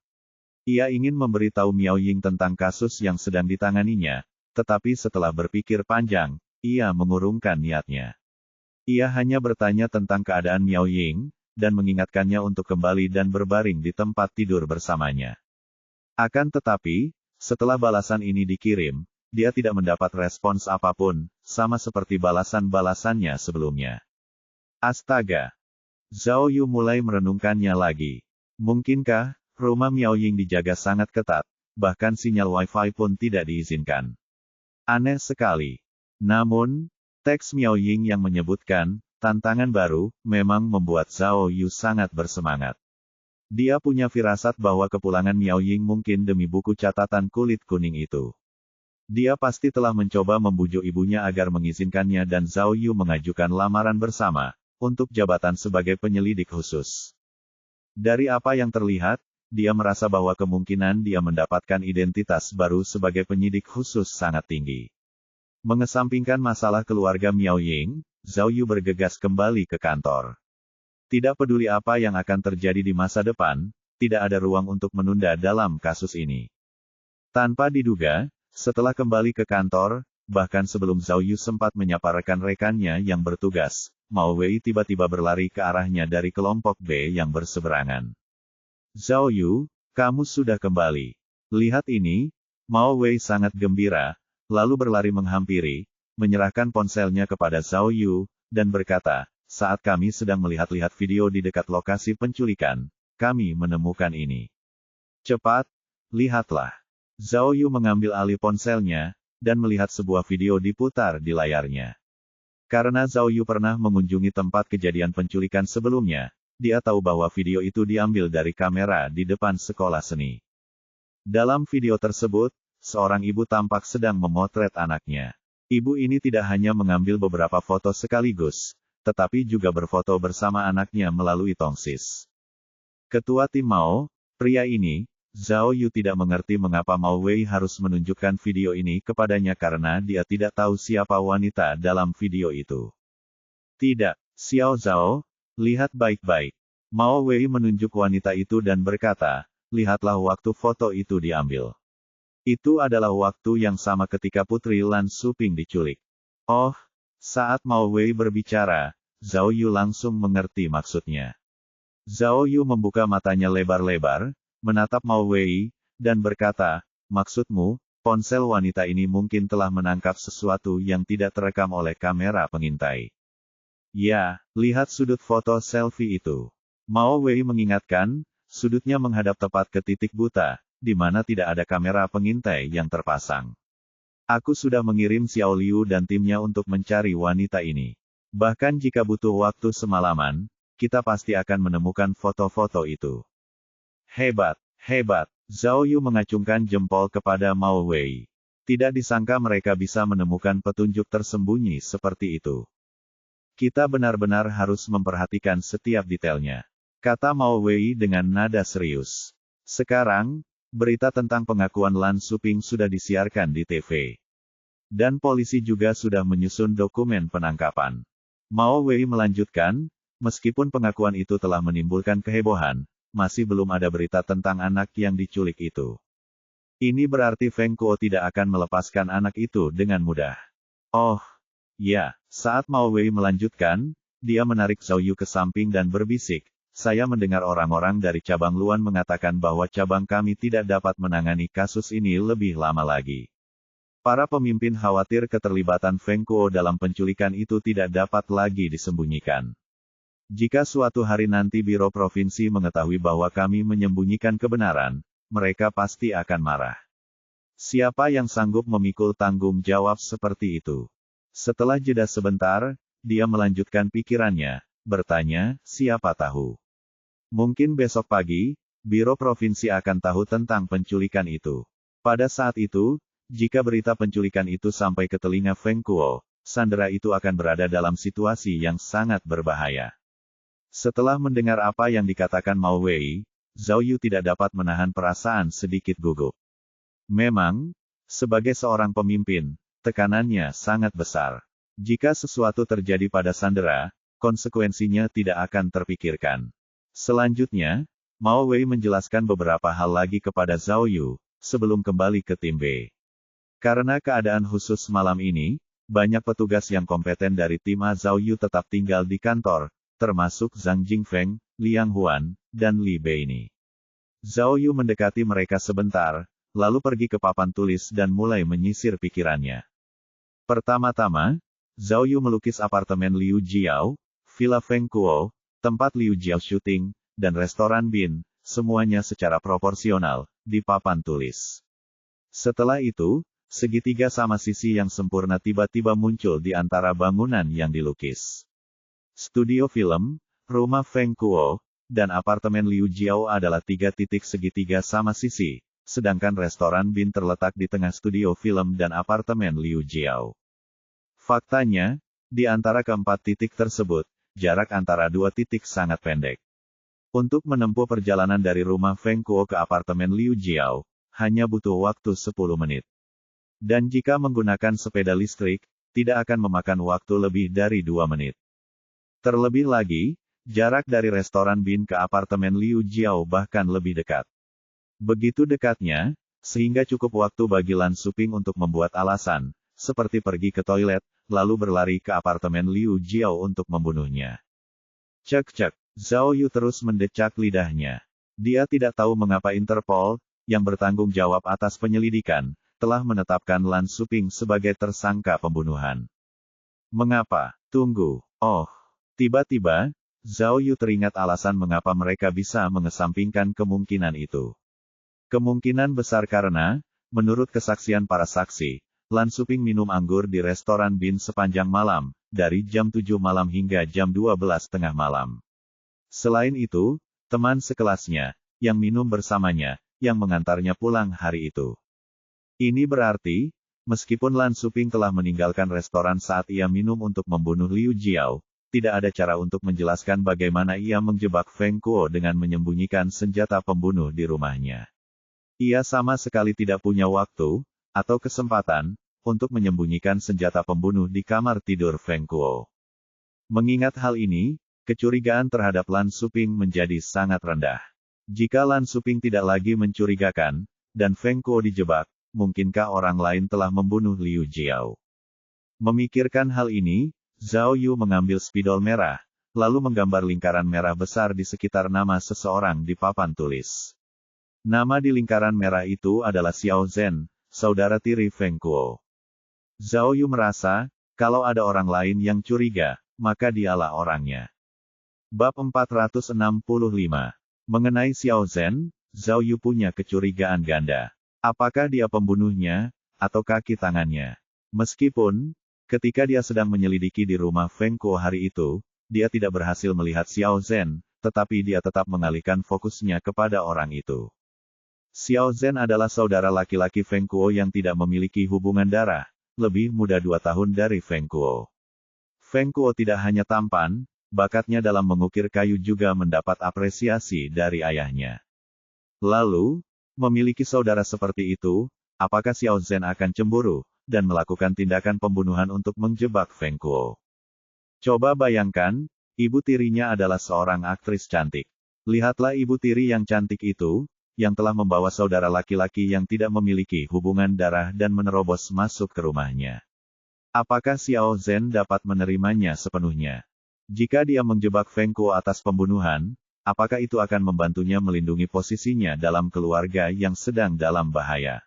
Ia ingin memberitahu Miao Ying tentang kasus yang sedang ditanganinya, tetapi setelah berpikir panjang, ia mengurungkan niatnya. Ia hanya bertanya tentang keadaan Miao Ying, dan mengingatkannya untuk kembali dan berbaring di tempat tidur bersamanya. Akan tetapi, setelah balasan ini dikirim, dia tidak mendapat respons apapun, sama seperti balasan-balasannya sebelumnya. Astaga! Zhao Yu mulai merenungkannya lagi. Mungkinkah, rumah Miao Ying dijaga sangat ketat, bahkan sinyal Wi-Fi pun tidak diizinkan. Aneh sekali. Namun, teks Miao Ying yang menyebutkan, tantangan baru, memang membuat Zhao Yu sangat bersemangat. Dia punya firasat bahwa kepulangan Miao Ying mungkin demi buku catatan kulit kuning itu. Dia pasti telah mencoba membujuk ibunya agar mengizinkannya dan Zhao Yu mengajukan lamaran bersama, untuk jabatan sebagai penyelidik khusus. Dari apa yang terlihat, dia merasa bahwa kemungkinan dia mendapatkan identitas baru sebagai penyidik khusus sangat tinggi. Mengesampingkan masalah keluarga Miao Ying, Zhao Yu bergegas kembali ke kantor. Tidak peduli apa yang akan terjadi di masa depan, tidak ada ruang untuk menunda dalam kasus ini. Tanpa diduga, setelah kembali ke kantor, bahkan sebelum Zhao Yu sempat menyapa rekan-rekannya yang bertugas, Mao Wei tiba-tiba berlari ke arahnya dari kelompok B yang berseberangan. Zhao Yu, kamu sudah kembali. Lihat ini, Mao Wei sangat gembira, lalu berlari menghampiri, menyerahkan ponselnya kepada Zhao Yu, dan berkata, saat kami sedang melihat-lihat video di dekat lokasi penculikan, kami menemukan ini. Cepat, lihatlah. Zhao Yu mengambil alih ponselnya, dan melihat sebuah video diputar di layarnya. Karena Zhao Yu pernah mengunjungi tempat kejadian penculikan sebelumnya, dia tahu bahwa video itu diambil dari kamera di depan sekolah seni. Dalam video tersebut, seorang ibu tampak sedang memotret anaknya. Ibu ini tidak hanya mengambil beberapa foto sekaligus, tetapi juga berfoto bersama anaknya melalui tongsis. Ketua tim Mao, pria ini, Zhao Yu tidak mengerti mengapa Mao Wei harus menunjukkan video ini kepadanya karena dia tidak tahu siapa wanita dalam video itu. Tidak, Xiao Zhao, lihat baik-baik. Mao Wei menunjuk wanita itu dan berkata, lihatlah waktu foto itu diambil. Itu adalah waktu yang sama ketika Putri Lan Suping diculik. Oh, saat Mao Wei berbicara, Zhao Yu langsung mengerti maksudnya. Zhao Yu membuka matanya lebar-lebar, menatap Mao Wei, dan berkata, maksudmu, ponsel wanita ini mungkin telah menangkap sesuatu yang tidak terekam oleh kamera pengintai. Ya, lihat sudut foto selfie itu. Mao Wei mengingatkan, sudutnya menghadap tepat ke titik buta, di mana tidak ada kamera pengintai yang terpasang. Aku sudah mengirim Xiao Liu dan timnya untuk mencari wanita ini. Bahkan jika butuh waktu semalaman, kita pasti akan menemukan foto-foto itu. Hebat, hebat. Zhao Yu mengacungkan jempol kepada Mao Wei. Tidak disangka mereka bisa menemukan petunjuk tersembunyi seperti itu. Kita benar-benar harus memperhatikan setiap detailnya, kata Mao Wei dengan nada serius. Sekarang, berita tentang pengakuan Lan Suping sudah disiarkan di TV. Dan polisi juga sudah menyusun dokumen penangkapan. Mao Wei melanjutkan, meskipun pengakuan itu telah menimbulkan kehebohan, masih belum ada berita tentang anak yang diculik itu. Ini berarti Feng Kuo tidak akan melepaskan anak itu dengan mudah. Oh, ya, saat Mao Wei melanjutkan, dia menarik Zhao Yu ke samping dan berbisik, saya mendengar orang-orang dari cabang Luan mengatakan bahwa cabang kami tidak dapat menangani kasus ini lebih lama lagi. Para pemimpin khawatir keterlibatan Feng Kuo dalam penculikan itu tidak dapat lagi disembunyikan. Jika suatu hari nanti Biro Provinsi mengetahui bahwa kami menyembunyikan kebenaran, mereka pasti akan marah. Siapa yang sanggup memikul tanggung jawab seperti itu? Setelah jeda sebentar, dia melanjutkan pikirannya, bertanya, siapa tahu. Mungkin besok pagi, Biro Provinsi akan tahu tentang penculikan itu. Pada saat itu, jika berita penculikan itu sampai ke telinga Feng Kuo, sandera itu akan berada dalam situasi yang sangat berbahaya. Setelah mendengar apa yang dikatakan Mao Wei, Zhao Yu tidak dapat menahan perasaan sedikit gugup. Memang, sebagai seorang pemimpin, tekanannya sangat besar. Jika sesuatu terjadi pada sandera, konsekuensinya tidak akan terpikirkan. Selanjutnya, Mao Wei menjelaskan beberapa hal lagi kepada Zhao Yu, sebelum kembali ke tim B. Karena keadaan khusus malam ini, banyak petugas yang kompeten dari tim A Zhao Yu tetap tinggal di kantor, termasuk Zhang Jingfeng, Liang Huan, dan Li Beini. Zhao Yu mendekati mereka sebentar, lalu pergi ke papan tulis dan mulai menyisir pikirannya. Pertama-tama, Zhao Yu melukis apartemen Liu Jiao, Villa Feng Kuo, tempat Liu Jiao syuting, dan restoran Bin, semuanya secara proporsional, di papan tulis. Setelah itu, segitiga sama sisi yang sempurna tiba-tiba muncul di antara bangunan yang dilukis. Studio film, rumah Feng Kuo, dan apartemen Liu Jiao adalah 3 titik segitiga sama sisi, sedangkan restoran Bin terletak di tengah studio film dan apartemen Liu Jiao. Faktanya, di antara keempat titik tersebut, jarak antara 2 titik sangat pendek. Untuk menempuh perjalanan dari rumah Feng Kuo ke apartemen Liu Jiao, hanya butuh waktu 10 menit. Dan jika menggunakan sepeda listrik, tidak akan memakan waktu lebih dari 2 menit. Terlebih lagi, jarak dari restoran Bin ke apartemen Liu Jiao bahkan lebih dekat. Begitu dekatnya, sehingga cukup waktu bagi Lan Suping untuk membuat alasan, seperti pergi ke toilet, lalu berlari ke apartemen Liu Jiao untuk membunuhnya. Cek-cek, Zhao Yu terus mendecak lidahnya. Dia tidak tahu mengapa Interpol, yang bertanggung jawab atas penyelidikan, telah menetapkan Lan Suping sebagai tersangka pembunuhan. Mengapa? Tunggu. Oh, tiba-tiba, Zhao Yu teringat alasan mengapa mereka bisa mengesampingkan kemungkinan itu. Kemungkinan besar karena, menurut kesaksian para saksi, Lan Suping minum anggur di restoran Bin sepanjang malam, dari jam 7 malam hingga jam 12 tengah malam. Selain itu, teman sekelasnya, yang minum bersamanya, yang mengantarnya pulang hari itu. Ini berarti, meskipun Lan Suping telah meninggalkan restoran saat ia minum untuk membunuh Liu Jiao, tidak ada cara untuk menjelaskan bagaimana ia menjebak Feng Kuo dengan menyembunyikan senjata pembunuh di rumahnya. Ia sama sekali tidak punya waktu, atau kesempatan, untuk menyembunyikan senjata pembunuh di kamar tidur Feng Kuo. Mengingat hal ini, kecurigaan terhadap Lan Xuping menjadi sangat rendah. Jika Lan Xuping tidak lagi mencurigakan, dan Feng Kuo dijebak, mungkinkah orang lain telah membunuh Liu Jiao? Memikirkan hal ini, Zhao Yu mengambil spidol merah, lalu menggambar lingkaran merah besar di sekitar nama seseorang di papan tulis. Nama di lingkaran merah itu adalah Xiao Zhen, saudara tiri Feng Kuo. Zhao Yu merasa, kalau ada orang lain yang curiga, maka dialah orangnya. Bab 465. Mengenai Xiao Zhen, Zhao Yu punya kecurigaan ganda. Apakah dia pembunuhnya, atau kaki tangannya? Meskipun, ketika dia sedang menyelidiki di rumah Feng Kuo hari itu, dia tidak berhasil melihat Xiao Zhen, tetapi dia tetap mengalihkan fokusnya kepada orang itu. Xiao Zhen adalah saudara laki-laki Feng Kuo yang tidak memiliki hubungan darah, lebih muda 2 tahun dari Feng Kuo. Feng Kuo tidak hanya tampan, bakatnya dalam mengukir kayu juga mendapat apresiasi dari ayahnya. Lalu, memiliki saudara seperti itu, apakah Xiao Zhen akan cemburu, dan melakukan tindakan pembunuhan untuk menjebak Feng Kuo? Coba bayangkan, ibu tirinya adalah seorang aktris cantik. Lihatlah ibu tiri yang cantik itu, yang telah membawa saudara laki-laki yang tidak memiliki hubungan darah dan menerobos masuk ke rumahnya. Apakah Xiao Zhen dapat menerimanya sepenuhnya? Jika dia menjebak Feng Kuo atas pembunuhan, apakah itu akan membantunya melindungi posisinya dalam keluarga yang sedang dalam bahaya?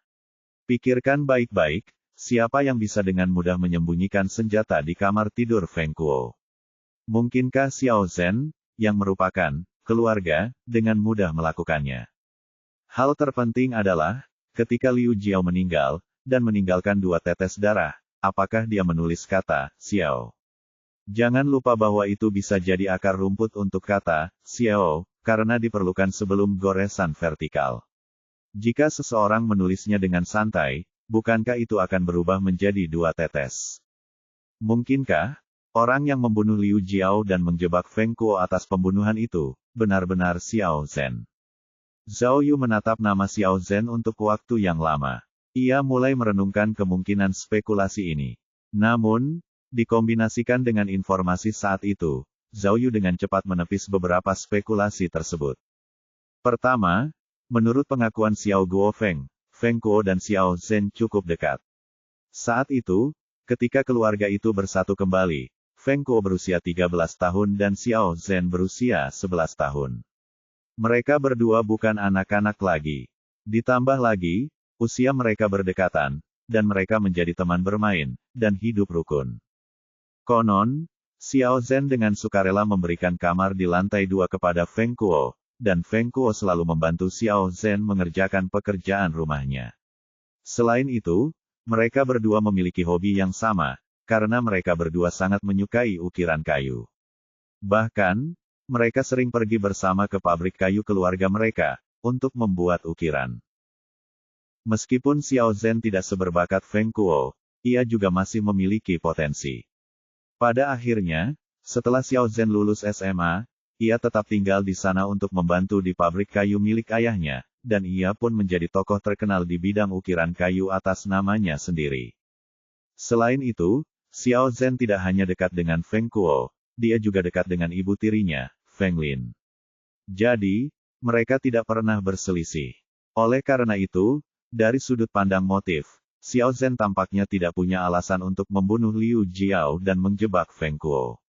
Pikirkan baik-baik, siapa yang bisa dengan mudah menyembunyikan senjata di kamar tidur Feng Kuo? Mungkinkah Xiao Zhen, yang merupakan keluarga, dengan mudah melakukannya? Hal terpenting adalah, ketika Liu Jiao meninggal, dan meninggalkan 2 tetes darah, apakah dia menulis kata, Xiao? Jangan lupa bahwa itu bisa jadi akar rumput untuk kata, Xiao, karena diperlukan sebelum goresan vertikal. Jika seseorang menulisnya dengan santai, bukankah itu akan berubah menjadi 2 tetes? Mungkinkah, orang yang membunuh Liu Jiao dan menjebak Feng Kuo atas pembunuhan itu, benar-benar Xiao Zhen? Zhao Yu menatap nama Xiao Zhen untuk waktu yang lama. Ia mulai merenungkan kemungkinan spekulasi ini. Namun, dikombinasikan dengan informasi saat itu, Zhao Yu dengan cepat menepis beberapa spekulasi tersebut. Pertama, menurut pengakuan Xiao Guofeng, Feng Kuo dan Xiao Zhen cukup dekat. Saat itu, ketika keluarga itu bersatu kembali, Feng Kuo berusia 13 tahun dan Xiao Zhen berusia 11 tahun. Mereka berdua bukan anak-anak lagi. Ditambah lagi, usia mereka berdekatan, dan mereka menjadi teman bermain, dan hidup rukun. Konon, Xiao Zhen dengan sukarela memberikan kamar di lantai 2 kepada Feng Kuo, dan Feng Kuo selalu membantu Xiao Zhen mengerjakan pekerjaan rumahnya. Selain itu, mereka berdua memiliki hobi yang sama, karena mereka berdua sangat menyukai ukiran kayu. Bahkan, mereka sering pergi bersama ke pabrik kayu keluarga mereka, untuk membuat ukiran. Meskipun Xiao Zhen tidak seberbakat Feng Kuo, ia juga masih memiliki potensi. Pada akhirnya, setelah Xiao Zhen lulus SMA, ia tetap tinggal di sana untuk membantu di pabrik kayu milik ayahnya, dan ia pun menjadi tokoh terkenal di bidang ukiran kayu atas namanya sendiri. Selain itu, Xiao Zhen tidak hanya dekat dengan Feng Kuo, dia juga dekat dengan ibu tirinya, Feng Lin. Jadi, mereka tidak pernah berselisih. Oleh karena itu, dari sudut pandang motif, Xiao Zhen tampaknya tidak punya alasan untuk membunuh Liu Jiao dan menjebak Feng Kuo.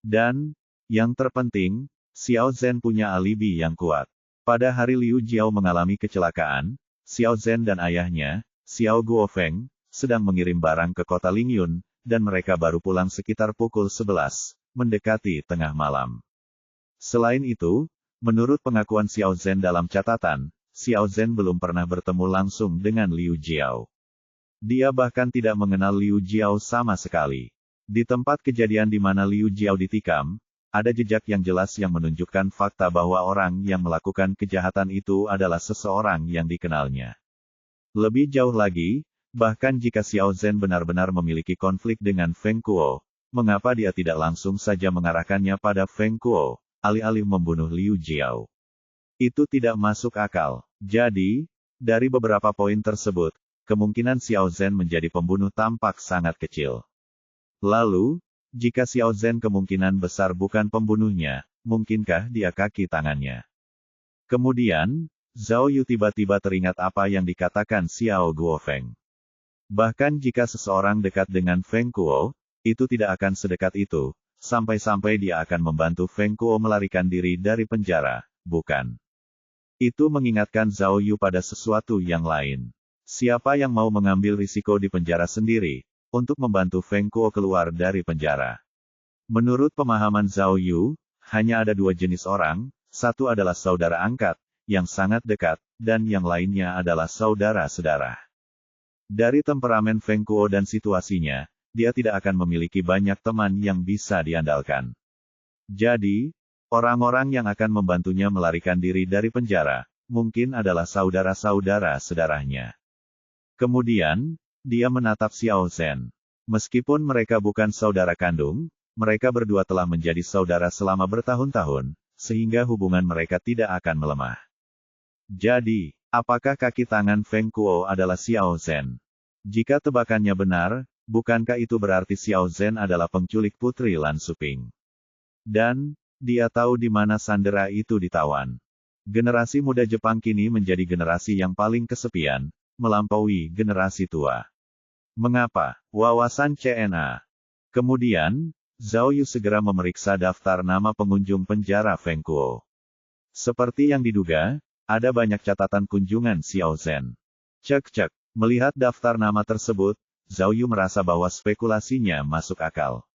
Dan, yang terpenting, Xiao Zhen punya alibi yang kuat. Pada hari Liu Jiao mengalami kecelakaan, Xiao Zhen dan ayahnya, Xiao Guofeng, sedang mengirim barang ke kota Lingyun, dan mereka baru pulang sekitar pukul 11, mendekati tengah malam. Selain itu, menurut pengakuan Xiao Zhen dalam catatan, Xiao Zhen belum pernah bertemu langsung dengan Liu Jiao. Dia bahkan tidak mengenal Liu Jiao sama sekali. Di tempat kejadian di mana Liu Jiao ditikam, ada jejak yang jelas yang menunjukkan fakta bahwa orang yang melakukan kejahatan itu adalah seseorang yang dikenalnya. Lebih jauh lagi, bahkan jika Xiao Zhen benar-benar memiliki konflik dengan Feng Kuo, mengapa dia tidak langsung saja mengarahkannya pada Feng Kuo, alih-alih membunuh Liu Jiao? Itu tidak masuk akal. Jadi, dari beberapa poin tersebut, kemungkinan Xiao Zhen menjadi pembunuh tampak sangat kecil. Lalu, Jika Xiao Zhen kemungkinan besar bukan pembunuhnya, mungkinkah dia kaki tangannya? Kemudian, Zhao Yu tiba-tiba teringat apa yang dikatakan Xiao Guofeng. Bahkan jika seseorang dekat dengan Feng Kuo, itu tidak akan sedekat itu, sampai-sampai dia akan membantu Feng Kuo melarikan diri dari penjara, bukan? Itu mengingatkan Zhao Yu pada sesuatu yang lain. Siapa yang mau mengambil risiko di penjara sendiri, untuk membantu Feng Kuo keluar dari penjara? Menurut pemahaman Zhao Yu, hanya ada dua jenis orang, satu adalah saudara angkat, yang sangat dekat, dan yang lainnya adalah saudara sedarah. Dari temperamen Feng Kuo dan situasinya, dia tidak akan memiliki banyak teman yang bisa diandalkan. Jadi, orang-orang yang akan membantunya melarikan diri dari penjara, mungkin adalah saudara-saudara sedarahnya. Kemudian, dia menatap Xiao Zhen. Meskipun mereka bukan saudara kandung, mereka berdua telah menjadi saudara selama bertahun-tahun, sehingga hubungan mereka tidak akan melemah. Jadi, apakah kaki tangan Feng Kuo adalah Xiao Zhen? Jika tebakannya benar, bukankah itu berarti Xiao Zhen adalah penculik putri Lan Xuping? Dan, dia tahu di mana sandera itu ditawan. Generasi muda Jepang kini menjadi generasi yang paling kesepian, melampaui generasi tua. Mengapa? Wawasan CNA. Kemudian, Zhao Yu segera memeriksa daftar nama pengunjung penjara Feng Kuo. Seperti yang diduga, ada banyak catatan kunjungan Xiao Zhen. Cek-cek, melihat daftar nama tersebut, Zhao Yu merasa bahwa spekulasinya masuk akal.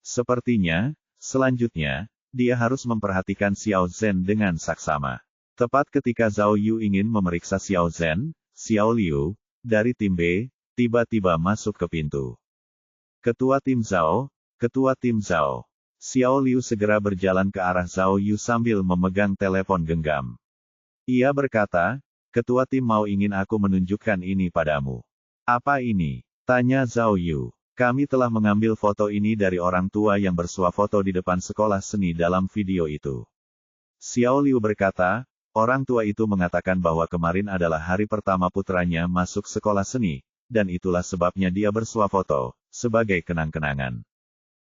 Sepertinya, selanjutnya, dia harus memperhatikan Xiao Zhen dengan saksama. Tepat ketika Zhao Yu ingin memeriksa Xiao Zhen, Xiao Liu, dari tim B, tiba-tiba masuk ke pintu. Ketua tim Zhao, Ketua tim Zhao. Xiao Liu segera berjalan ke arah Zhao Yu sambil memegang telepon genggam. Ia berkata, Ketua tim mau ingin aku menunjukkan ini padamu. Apa ini? Tanya Zhao Yu. Kami telah mengambil foto ini dari orang tua yang bersuah foto di depan sekolah seni dalam video itu. Xiao Liu berkata, orang tua itu mengatakan bahwa kemarin adalah hari pertama putranya masuk sekolah seni, dan itulah sebabnya dia bersuah foto, sebagai kenang-kenangan.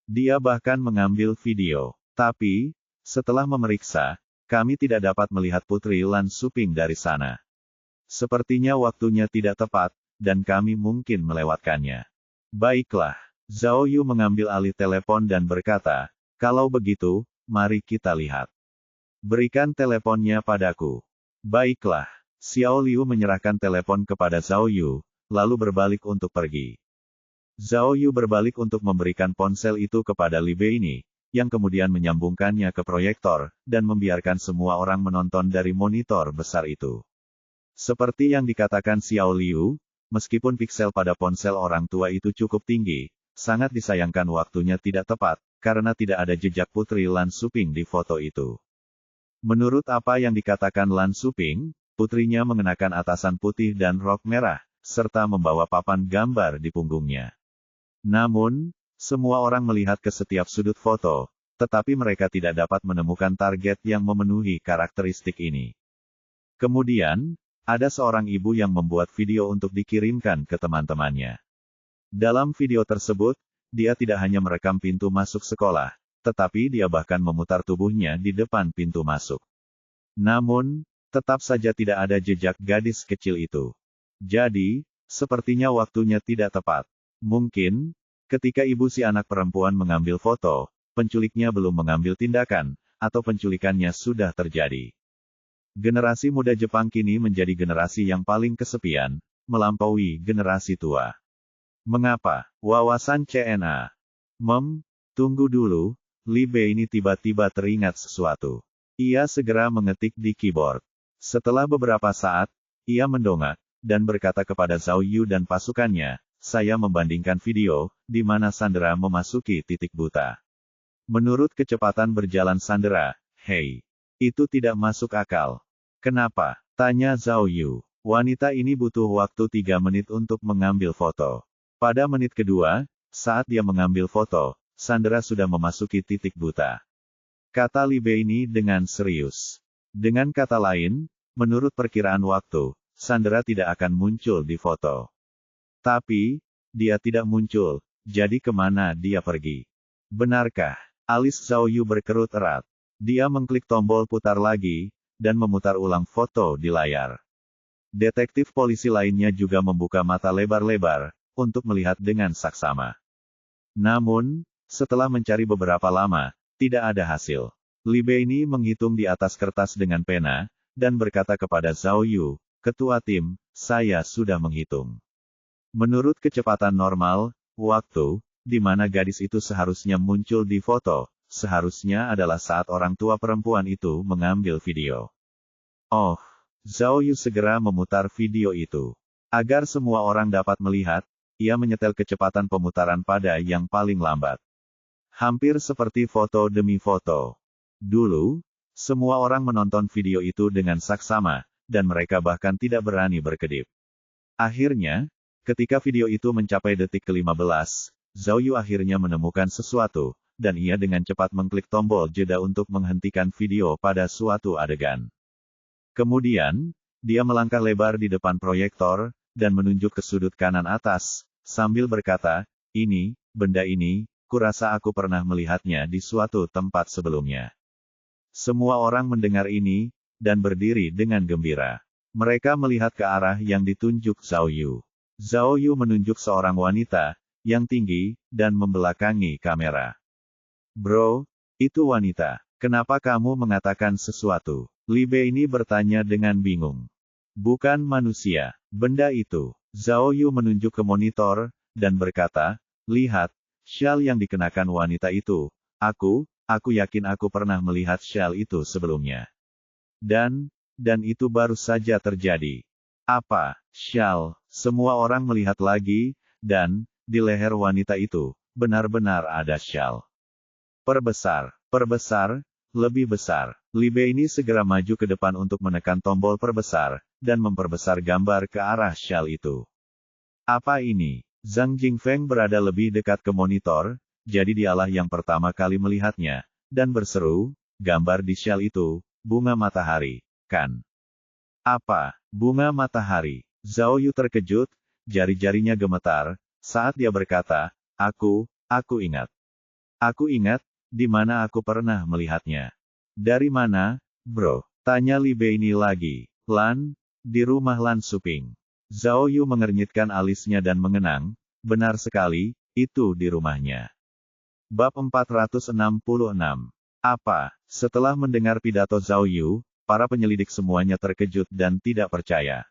Dia bahkan mengambil video. Tapi, setelah memeriksa, kami tidak dapat melihat Putri Lan Xuping dari sana. Sepertinya waktunya tidak tepat, dan kami mungkin melewatkannya. Baiklah. Zhao Yu mengambil alih telepon dan berkata, kalau begitu, mari kita lihat. Berikan teleponnya padaku. Baiklah. Xiao Liu menyerahkan telepon kepada Zhao Yu, lalu berbalik untuk pergi. Zhao Yu berbalik untuk memberikan ponsel itu kepada Li Bei ini, yang kemudian menyambungkannya ke proyektor, dan membiarkan semua orang menonton dari monitor besar itu. Seperti yang dikatakan Xiao Liu, meskipun piksel pada ponsel orang tua itu cukup tinggi, sangat disayangkan waktunya tidak tepat, karena tidak ada jejak Putri Lan Xuping di foto itu. Menurut apa yang dikatakan Lan Xuping, putrinya mengenakan atasan putih dan rok merah, serta membawa papan gambar di punggungnya. Namun, semua orang melihat ke setiap sudut foto, tetapi mereka tidak dapat menemukan target yang memenuhi karakteristik ini. Kemudian, ada seorang ibu yang membuat video untuk dikirimkan ke teman-temannya. Dalam video tersebut, dia tidak hanya merekam pintu masuk sekolah, tetapi dia bahkan memutar tubuhnya di depan pintu masuk. Namun, tetap saja tidak ada jejak gadis kecil itu. Jadi, sepertinya waktunya tidak tepat. Mungkin, ketika ibu si anak perempuan mengambil foto, penculiknya belum mengambil tindakan, atau penculikannya sudah terjadi. Generasi muda Jepang kini menjadi generasi yang paling kesepian, melampaui generasi tua. Mengapa? Wawasan CNA. Tunggu dulu, Li Bei ini tiba-tiba teringat sesuatu. Ia segera mengetik di keyboard. Setelah beberapa saat, ia mendongak, dan berkata kepada Zhao Yu dan pasukannya, saya membandingkan video, di mana sandera memasuki titik buta. Menurut kecepatan berjalan sandera, hei, itu tidak masuk akal. Kenapa? Tanya Zhao Yu. Wanita ini butuh waktu 3 menit untuk mengambil foto. Pada menit kedua, saat dia mengambil foto, sandera sudah memasuki titik buta. Kata Li Bei ini dengan serius. Dengan kata lain, menurut perkiraan waktu, sandera tidak akan muncul di foto. Tapi, dia tidak muncul, jadi kemana dia pergi? Benarkah? Alis Zhao Yu berkerut erat. Dia mengklik tombol putar lagi, dan memutar ulang foto di layar. Detektif polisi lainnya juga membuka mata lebar-lebar, untuk melihat dengan saksama. Namun, setelah mencari beberapa lama, tidak ada hasil. Li Beini menghitung di atas kertas dengan pena, dan berkata kepada Zhao Yu, "Ketua tim, saya sudah menghitung. Menurut kecepatan normal, waktu, di mana gadis itu seharusnya muncul di foto, seharusnya adalah saat orang tua perempuan itu mengambil video." Oh, Zhao Yu segera memutar video itu. Agar semua orang dapat melihat, ia menyetel kecepatan pemutaran pada yang paling lambat. Hampir seperti foto demi foto. Dulu, semua orang menonton video itu dengan saksama, dan mereka bahkan tidak berani berkedip. Akhirnya, ketika video itu mencapai detik ke-15, Zhao Yu akhirnya menemukan sesuatu, dan ia dengan cepat mengklik tombol jeda untuk menghentikan video pada suatu adegan. Kemudian, dia melangkah lebar di depan proyektor, dan menunjuk ke sudut kanan atas, sambil berkata, benda ini, kurasa aku pernah melihatnya di suatu tempat sebelumnya." Semua orang mendengar ini, dan berdiri dengan gembira. Mereka melihat ke arah yang ditunjuk Zhao Yu. Zhao Yu menunjuk seorang wanita, yang tinggi, dan membelakangi kamera. "Bro, itu wanita. Kenapa kamu mengatakan sesuatu?" Li Beini bertanya dengan bingung. "Bukan manusia. Benda itu." Zhao Yu menunjuk ke monitor, dan berkata, "Lihat, syal yang dikenakan wanita itu. Aku yakin aku pernah melihat syal itu sebelumnya. Dan itu baru saja terjadi." "Apa, syal?" Semua orang melihat lagi, dan, di leher wanita itu, benar-benar ada syal. Perbesar, lebih besar." Li Beini segera maju ke depan untuk menekan tombol perbesar, dan memperbesar gambar ke arah syal itu. "Apa ini?" Zhang Jingfeng berada lebih dekat ke monitor, jadi dialah yang pertama kali melihatnya, dan berseru, "Gambar di syal itu, bunga matahari, kan?" "Apa, bunga matahari?" Zhao Yu terkejut, jari-jarinya gemetar, saat dia berkata, Aku ingat. Aku ingat, di mana aku pernah melihatnya." "Dari mana, bro?" tanya Li Beini lagi. Di rumah Lan Suping." Zhao Yu mengernyitkan alisnya dan mengenang, "Benar sekali, itu di rumahnya." Bab 466. Apa? Setelah mendengar pidato Zhao Yu, para penyelidik semuanya terkejut dan tidak percaya.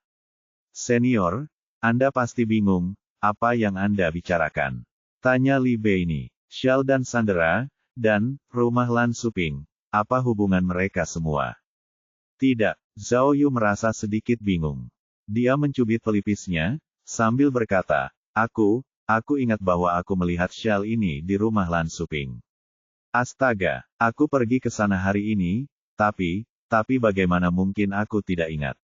"Senior, Anda pasti bingung, apa yang Anda bicarakan?" tanya Li Beini. "Syal dan Sandera, dan rumah Lan Suping, apa hubungan mereka semua?" "Tidak." Zhao Yu merasa sedikit bingung. Dia mencubit pelipisnya, sambil berkata, Aku ingat bahwa aku melihat syal ini di rumah Lan Suping. Astaga, aku pergi ke sana hari ini, tapi bagaimana mungkin aku tidak ingat?"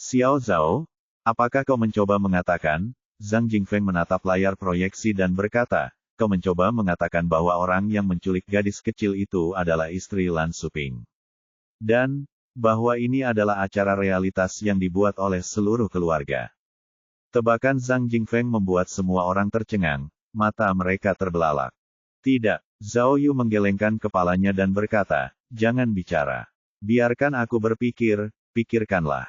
"Xiao Zhao, apakah kau mencoba mengatakan?" Zhang Jingfeng menatap layar proyeksi dan berkata, "Kau mencoba mengatakan bahwa orang yang menculik gadis kecil itu adalah istri Lan Suping. Dan, bahwa ini adalah acara realitas yang dibuat oleh seluruh keluarga." Tebakan Zhang Jingfeng membuat semua orang tercengang, mata mereka terbelalak. "Tidak." Zhao Yu menggelengkan kepalanya dan berkata, "Jangan bicara. Biarkan aku berpikir, pikirkanlah."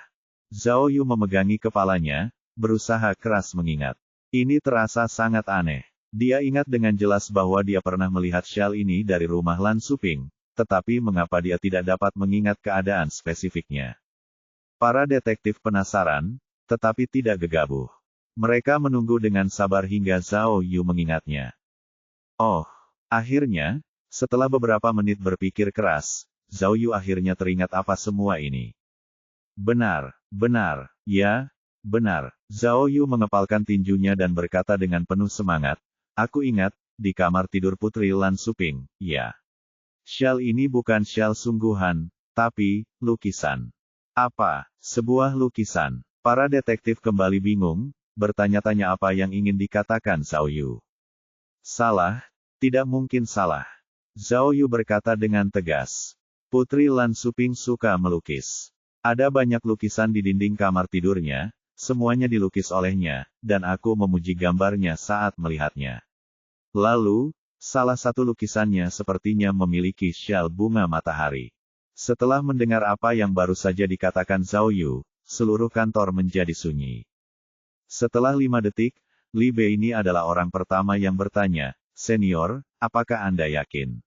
Zhao Yu memegangi kepalanya, berusaha keras mengingat. Ini terasa sangat aneh. Dia ingat dengan jelas bahwa dia pernah melihat syal ini dari rumah Lan Suping, tetapi mengapa dia tidak dapat mengingat keadaan spesifiknya? Para detektif penasaran, tetapi tidak gegabah. Mereka menunggu dengan sabar hingga Zhao Yu mengingatnya. Oh, akhirnya, setelah beberapa menit berpikir keras, Zhao Yu akhirnya teringat apa semua ini. Benar, ya, benar. Zhao Yu mengepalkan tinjunya dan berkata dengan penuh semangat, "Aku ingat, di kamar tidur Putri Lan Suping, ya. Syal ini bukan syal sungguhan, tapi lukisan." "Apa, sebuah lukisan?" Para detektif kembali bingung, bertanya-tanya apa yang ingin dikatakan Zhao Yu. "Salah, tidak mungkin salah." Zhao Yu berkata dengan tegas. "Putri Lan Suping suka melukis. Ada banyak lukisan di dinding kamar tidurnya, semuanya dilukis olehnya, dan aku memuji gambarnya saat melihatnya. Lalu, Salah satu lukisannya sepertinya memiliki syal bunga matahari. Setelah mendengar apa yang baru saja dikatakan Zhao Yu, seluruh kantor menjadi sunyi. Setelah 5 detik, Li Bei ini adalah orang pertama yang bertanya, "Senior, apakah Anda yakin?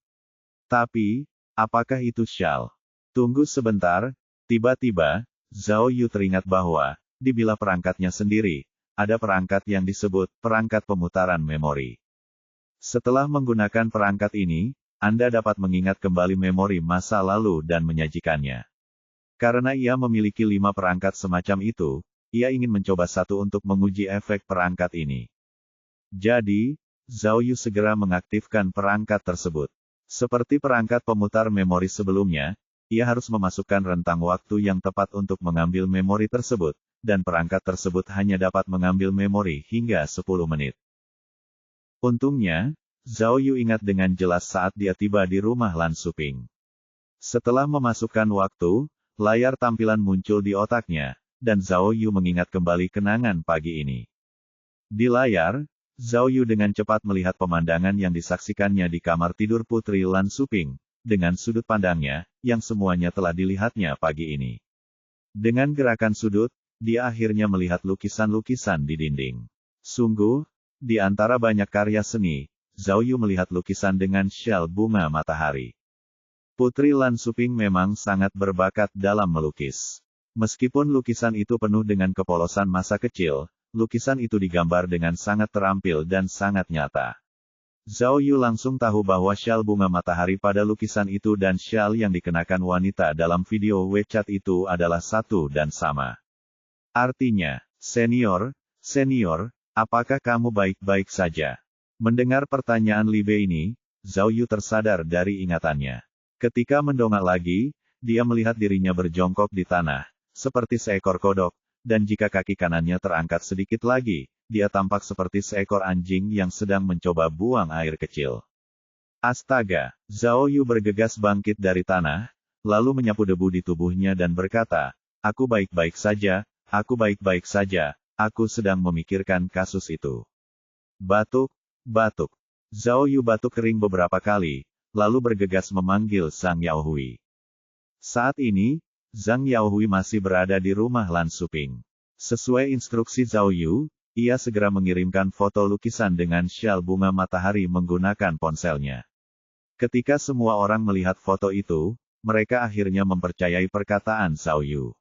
Tapi, apakah itu syal?" Tunggu sebentar, tiba-tiba, Zhao Yu teringat bahwa, di bilah perangkatnya sendiri, ada perangkat yang disebut perangkat pemutaran memori. Setelah menggunakan perangkat ini, Anda dapat mengingat kembali memori masa lalu dan menyajikannya. Karena ia memiliki 5 perangkat semacam itu, ia ingin mencoba satu untuk menguji efek perangkat ini. Jadi, Zhao Yu segera mengaktifkan perangkat tersebut. Seperti perangkat pemutar memori sebelumnya, ia harus memasukkan rentang waktu yang tepat untuk mengambil memori tersebut, dan perangkat tersebut hanya dapat mengambil memori hingga 10 menit. Untungnya, Zhao Yu ingat dengan jelas saat dia tiba di rumah Lan Xuping. Setelah memasukkan waktu, layar tampilan muncul di otaknya, dan Zhao Yu mengingat kembali kenangan pagi ini. Di layar, Zhao Yu dengan cepat melihat pemandangan yang disaksikannya di kamar tidur Putri Lan Xuping, dengan sudut pandangnya, yang semuanya telah dilihatnya pagi ini. Dengan gerakan sudut, dia akhirnya melihat lukisan-lukisan di dinding. Sungguh, di antara banyak karya seni, Zhao Yu melihat lukisan dengan syal bunga matahari. Putri Lan Xuping memang sangat berbakat dalam melukis. Meskipun lukisan itu penuh dengan kepolosan masa kecil, lukisan itu digambar dengan sangat terampil dan sangat nyata. Zhao Yu langsung tahu bahwa syal bunga matahari pada lukisan itu dan syal yang dikenakan wanita dalam video WeChat itu adalah satu dan sama. Artinya, senior, apakah kamu baik-baik saja? Mendengar pertanyaan Li Bei ini, Zhao Yu tersadar dari ingatannya. Ketika mendongak lagi, dia melihat dirinya berjongkok di tanah, seperti seekor kodok, dan jika kaki kanannya terangkat sedikit lagi, dia tampak seperti seekor anjing yang sedang mencoba buang air kecil. Astaga! Zhao Yu bergegas bangkit dari tanah, lalu menyapu debu di tubuhnya dan berkata, "Aku baik-baik saja, aku sedang memikirkan kasus itu." Batuk. Zhao Yu batuk kering beberapa kali, lalu bergegas memanggil Zhang Yaohui. Saat ini, Zhang Yaohui masih berada di rumah Lan Xuping. Sesuai instruksi Zhao Yu, ia segera mengirimkan foto lukisan dengan syal bunga matahari menggunakan ponselnya. Ketika semua orang melihat foto itu, mereka akhirnya mempercayai perkataan Zhao Yu.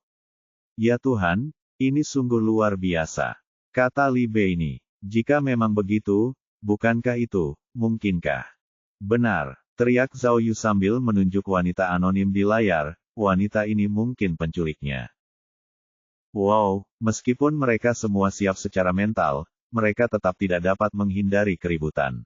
"Ya Tuhan, ini sungguh luar biasa," kata Li Bei ini. "Jika memang begitu, bukankah itu, mungkinkah?" "Benar," teriak Zhao Yu sambil menunjuk wanita anonim di layar, "wanita ini mungkin penculiknya." Wow, meskipun mereka semua siap secara mental, mereka tetap tidak dapat menghindari keributan.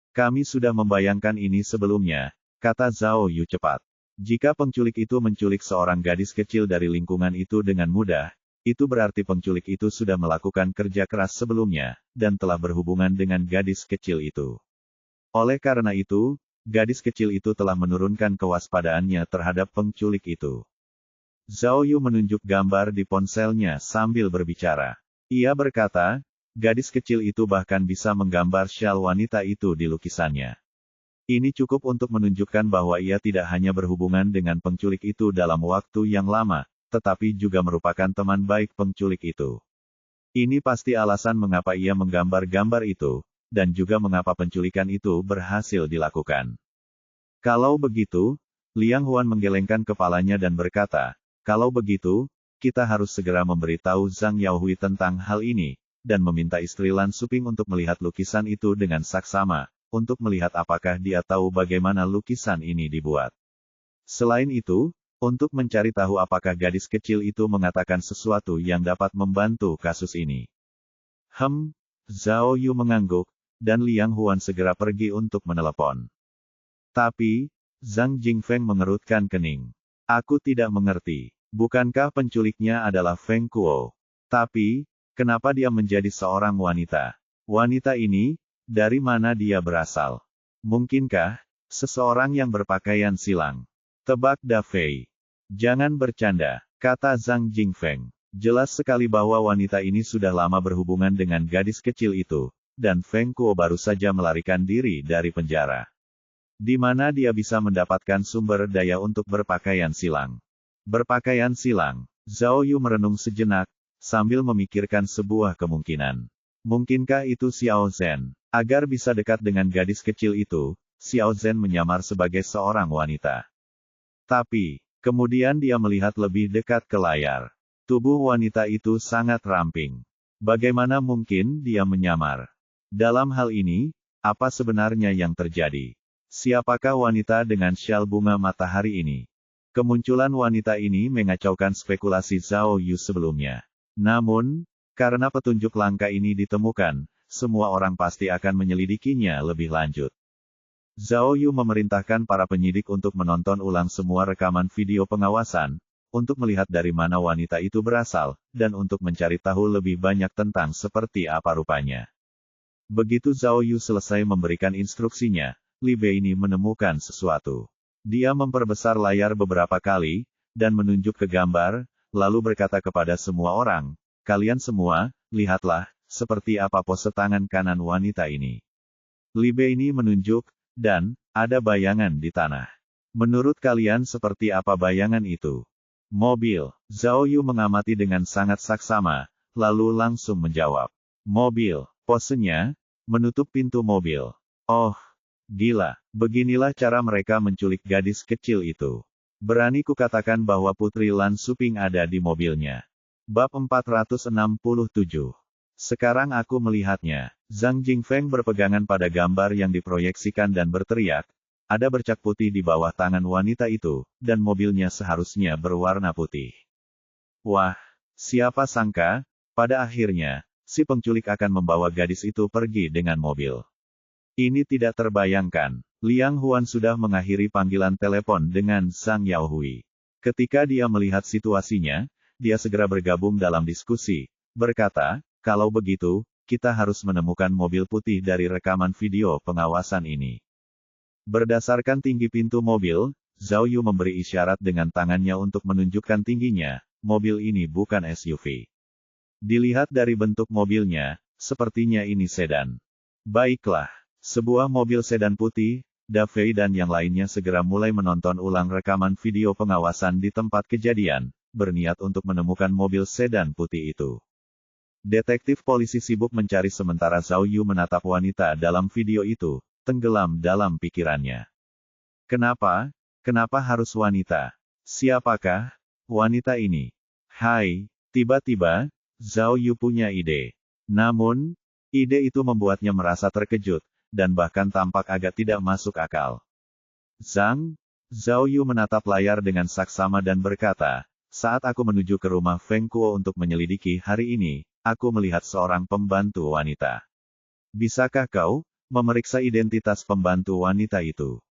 "Kami sudah membayangkan ini sebelumnya," kata Zhao Yu cepat. "Jika penculik itu menculik seorang gadis kecil dari lingkungan itu dengan mudah, itu berarti penculik itu sudah melakukan kerja keras sebelumnya, dan telah berhubungan dengan gadis kecil itu. Oleh karena itu, gadis kecil itu telah menurunkan kewaspadaannya terhadap penculik itu." Zhao Yu menunjuk gambar di ponselnya sambil berbicara. Ia berkata, gadis kecil itu bahkan bisa menggambar syal wanita itu di lukisannya. Ini cukup untuk menunjukkan bahwa ia tidak hanya berhubungan dengan penculik itu dalam waktu yang lama, tetapi juga merupakan teman baik penculik itu. Ini pasti alasan mengapa ia menggambar gambar itu, dan juga mengapa penculikan itu berhasil dilakukan. Kalau begitu, Liang Huan menggelengkan kepalanya dan berkata, "Kalau begitu, kita harus segera memberitahu Zhang Yaohui tentang hal ini, dan meminta istri Lan Xuping untuk melihat lukisan itu dengan saksama, untuk melihat apakah dia tahu bagaimana lukisan ini dibuat. Selain itu, untuk mencari tahu apakah gadis kecil itu mengatakan sesuatu yang dapat membantu kasus ini." Zhao Yu mengangguk, dan Liang Huan segera pergi untuk menelepon. Tapi, Zhang Jingfeng mengerutkan kening. "Aku tidak mengerti. Bukankah penculiknya adalah Feng Kuo? Tapi, kenapa dia menjadi seorang wanita? Wanita ini, dari mana dia berasal? Mungkinkah seseorang yang berpakaian silang? Tebak Da Fei." "Jangan bercanda," kata Zhang Jingfeng. "Jelas sekali bahwa wanita ini sudah lama berhubungan dengan gadis kecil itu, dan Feng Kuo baru saja melarikan diri dari penjara. Di mana dia bisa mendapatkan sumber daya untuk berpakaian silang. Berpakaian silang, Zhao Yu merenung sejenak, sambil memikirkan sebuah kemungkinan. Mungkinkah itu Xiao Zhen? Agar bisa dekat dengan gadis kecil itu, Xiao Zhen menyamar sebagai seorang wanita. Tapi, kemudian dia melihat lebih dekat ke layar. Tubuh wanita itu sangat ramping. Bagaimana mungkin dia menyamar? Dalam hal ini, apa sebenarnya yang terjadi? Siapakah wanita dengan syal bunga matahari ini? Kemunculan wanita ini mengacaukan spekulasi Zhao Yu sebelumnya. Namun, karena petunjuk langka ini ditemukan, semua orang pasti akan menyelidikinya lebih lanjut. Zhao Yu memerintahkan para penyidik untuk menonton ulang semua rekaman video pengawasan, untuk melihat dari mana wanita itu berasal, dan untuk mencari tahu lebih banyak tentang seperti apa rupanya. Begitu Zhao Yu selesai memberikan instruksinya, Li Bei ini menemukan sesuatu. Dia memperbesar layar beberapa kali, dan menunjuk ke gambar, lalu berkata kepada semua orang, "Kalian semua, lihatlah, seperti apa pose tangan kanan wanita ini." Li Bei ini menunjuk, dan ada bayangan di tanah. Menurut kalian seperti apa bayangan itu? Mobil. Zhao Yu mengamati dengan sangat saksama, lalu langsung menjawab. Mobil. Posenya, menutup pintu mobil. Oh, gila. Beginilah cara mereka menculik gadis kecil itu. Berani kukatakan bahwa Putri Lan Suping ada di mobilnya. Bab 467. Sekarang aku melihatnya. Zhang Jingfeng berpegangan pada gambar yang diproyeksikan dan berteriak, ada bercak putih di bawah tangan wanita itu, dan mobilnya seharusnya berwarna putih. Wah, siapa sangka, pada akhirnya, si penculik akan membawa gadis itu pergi dengan mobil. Ini tidak terbayangkan. Liang Huan sudah mengakhiri panggilan telepon dengan Zhang Yaohui. Ketika dia melihat situasinya, dia segera bergabung dalam diskusi, berkata, kalau begitu, kita harus menemukan mobil putih dari rekaman video pengawasan ini. Berdasarkan tinggi pintu mobil, Zhao Yu memberi isyarat dengan tangannya untuk menunjukkan tingginya, mobil ini bukan SUV. Dilihat dari bentuk mobilnya, sepertinya ini sedan. Baiklah, sebuah mobil sedan putih, Da Fei dan yang lainnya segera mulai menonton ulang rekaman video pengawasan di tempat kejadian, berniat untuk menemukan mobil sedan putih itu. Detektif polisi sibuk mencari sementara Zhao Yu menatap wanita dalam video itu, tenggelam dalam pikirannya. Kenapa? Kenapa harus wanita? Siapakah wanita ini? Hai, tiba-tiba, Zhao Yu punya ide. Namun, ide itu membuatnya merasa terkejut, dan bahkan tampak agak tidak masuk akal. Zhao Yu menatap layar dengan saksama dan berkata, saat aku menuju ke rumah Feng Kuo untuk menyelidiki hari ini, aku melihat seorang pembantu wanita. Bisakah kau memeriksa identitas pembantu wanita itu?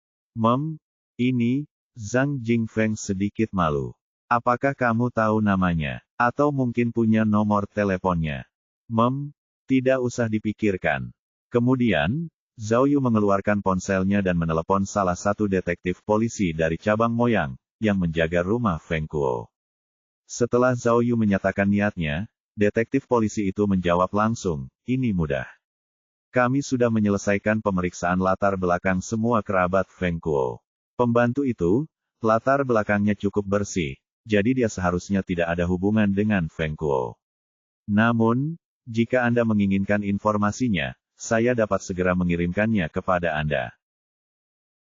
Ini, Zhang Jingfeng sedikit malu. Apakah kamu tahu namanya? Atau mungkin punya nomor teleponnya? Tidak usah dipikirkan. Kemudian, Zhao Yu mengeluarkan ponselnya dan menelepon salah satu detektif polisi dari cabang Moyang, yang menjaga rumah Feng Kuo. Setelah Zhao Yu menyatakan niatnya, detektif polisi itu menjawab langsung, ini mudah. Kami sudah menyelesaikan pemeriksaan latar belakang semua kerabat Feng Kuo. Pembantu itu, latar belakangnya cukup bersih, jadi dia seharusnya tidak ada hubungan dengan Feng Kuo. Namun, jika Anda menginginkan informasinya, saya dapat segera mengirimkannya kepada Anda.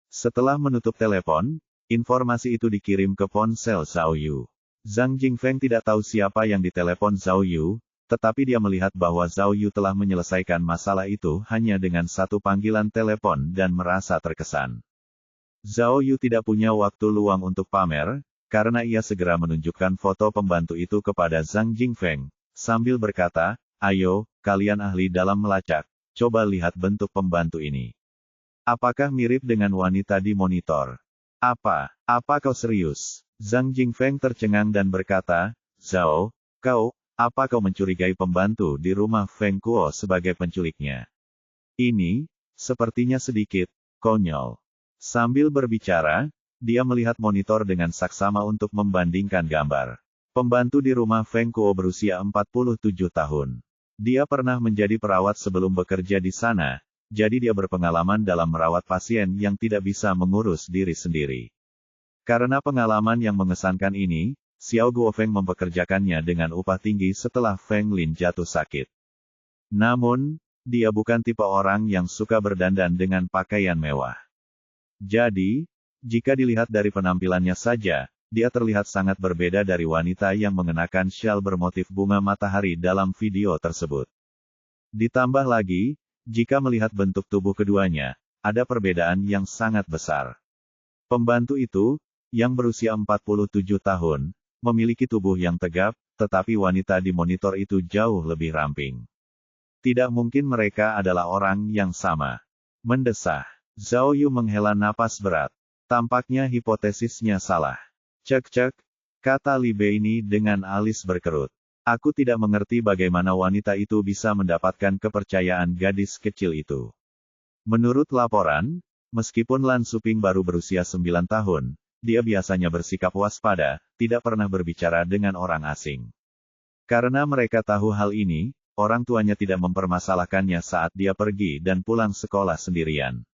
Setelah menutup telepon, informasi itu dikirim ke ponsel Zhao Yu. Zhang Jingfeng tidak tahu siapa yang ditelepon Zhao Yu, tetapi dia melihat bahwa Zhao Yu telah menyelesaikan masalah itu hanya dengan satu panggilan telepon dan merasa terkesan. Zhao Yu tidak punya waktu luang untuk pamer, karena ia segera menunjukkan foto pembantu itu kepada Zhang Jingfeng, sambil berkata, ayo, kalian ahli dalam melacak, coba lihat bentuk pembantu ini. Apakah mirip dengan wanita di monitor? Apa kau serius? Zhang Jingfeng tercengang dan berkata, Zhao, apa kau mencurigai pembantu di rumah Feng Kuo sebagai penculiknya? Ini, sepertinya sedikit konyol. Sambil berbicara, dia melihat monitor dengan saksama untuk membandingkan gambar. Pembantu di rumah Feng Kuo berusia 47 tahun. Dia pernah menjadi perawat sebelum bekerja di sana, jadi dia berpengalaman dalam merawat pasien yang tidak bisa mengurus diri sendiri. Karena pengalaman yang mengesankan ini, Xiao Guofeng mempekerjakannya dengan upah tinggi setelah Feng Lin jatuh sakit. Namun, dia bukan tipe orang yang suka berdandan dengan pakaian mewah. Jadi, jika dilihat dari penampilannya saja, dia terlihat sangat berbeda dari wanita yang mengenakan syal bermotif bunga matahari dalam video tersebut. Ditambah lagi, jika melihat bentuk tubuh keduanya, ada perbedaan yang sangat besar. Pembantu itu, yang berusia 47 tahun, memiliki tubuh yang tegap, tetapi wanita di monitor itu jauh lebih ramping. Tidak mungkin mereka adalah orang yang sama. Mendesah. Zhao Yu menghela napas berat. Tampaknya hipotesisnya salah. Cek, kata Li Bei ini dengan alis berkerut. Aku tidak mengerti bagaimana wanita itu bisa mendapatkan kepercayaan gadis kecil itu. Menurut laporan, meskipun Lan Suping baru berusia 9 tahun, dia biasanya bersikap waspada, tidak pernah berbicara dengan orang asing. Karena mereka tahu hal ini, orang tuanya tidak mempermasalahkannya saat dia pergi dan pulang sekolah sendirian.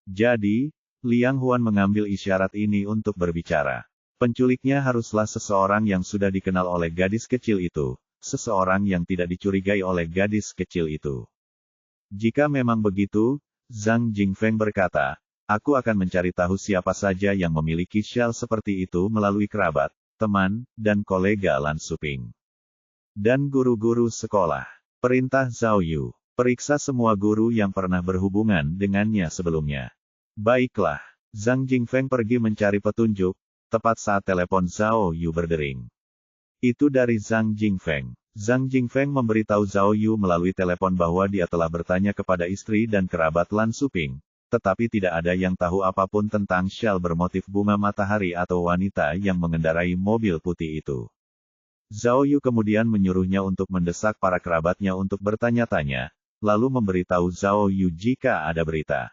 Jadi, Liang Huan mengambil isyarat ini untuk berbicara. Penculiknya haruslah seseorang yang sudah dikenal oleh gadis kecil itu, seseorang yang tidak dicurigai oleh gadis kecil itu. Jika memang begitu, Zhang Jingfeng berkata, aku akan mencari tahu siapa saja yang memiliki syal seperti itu melalui kerabat, teman, dan kolega Lan Suping. Dan guru-guru sekolah. Perintah Zhao Yu. Periksa semua guru yang pernah berhubungan dengannya sebelumnya. Baiklah. Zhang Jingfeng pergi mencari petunjuk, tepat saat telepon Zhao Yu berdering. Itu dari Zhang Jingfeng. Zhang Jingfeng memberitahu Zhao Yu melalui telepon bahwa dia telah bertanya kepada istri dan kerabat Lan Suping, tetapi tidak ada yang tahu apapun tentang syal bermotif bunga matahari atau wanita yang mengendarai mobil putih itu. Zhao Yu kemudian menyuruhnya untuk mendesak para kerabatnya untuk bertanya-tanya, lalu memberitahu Zhao Yu jika ada berita.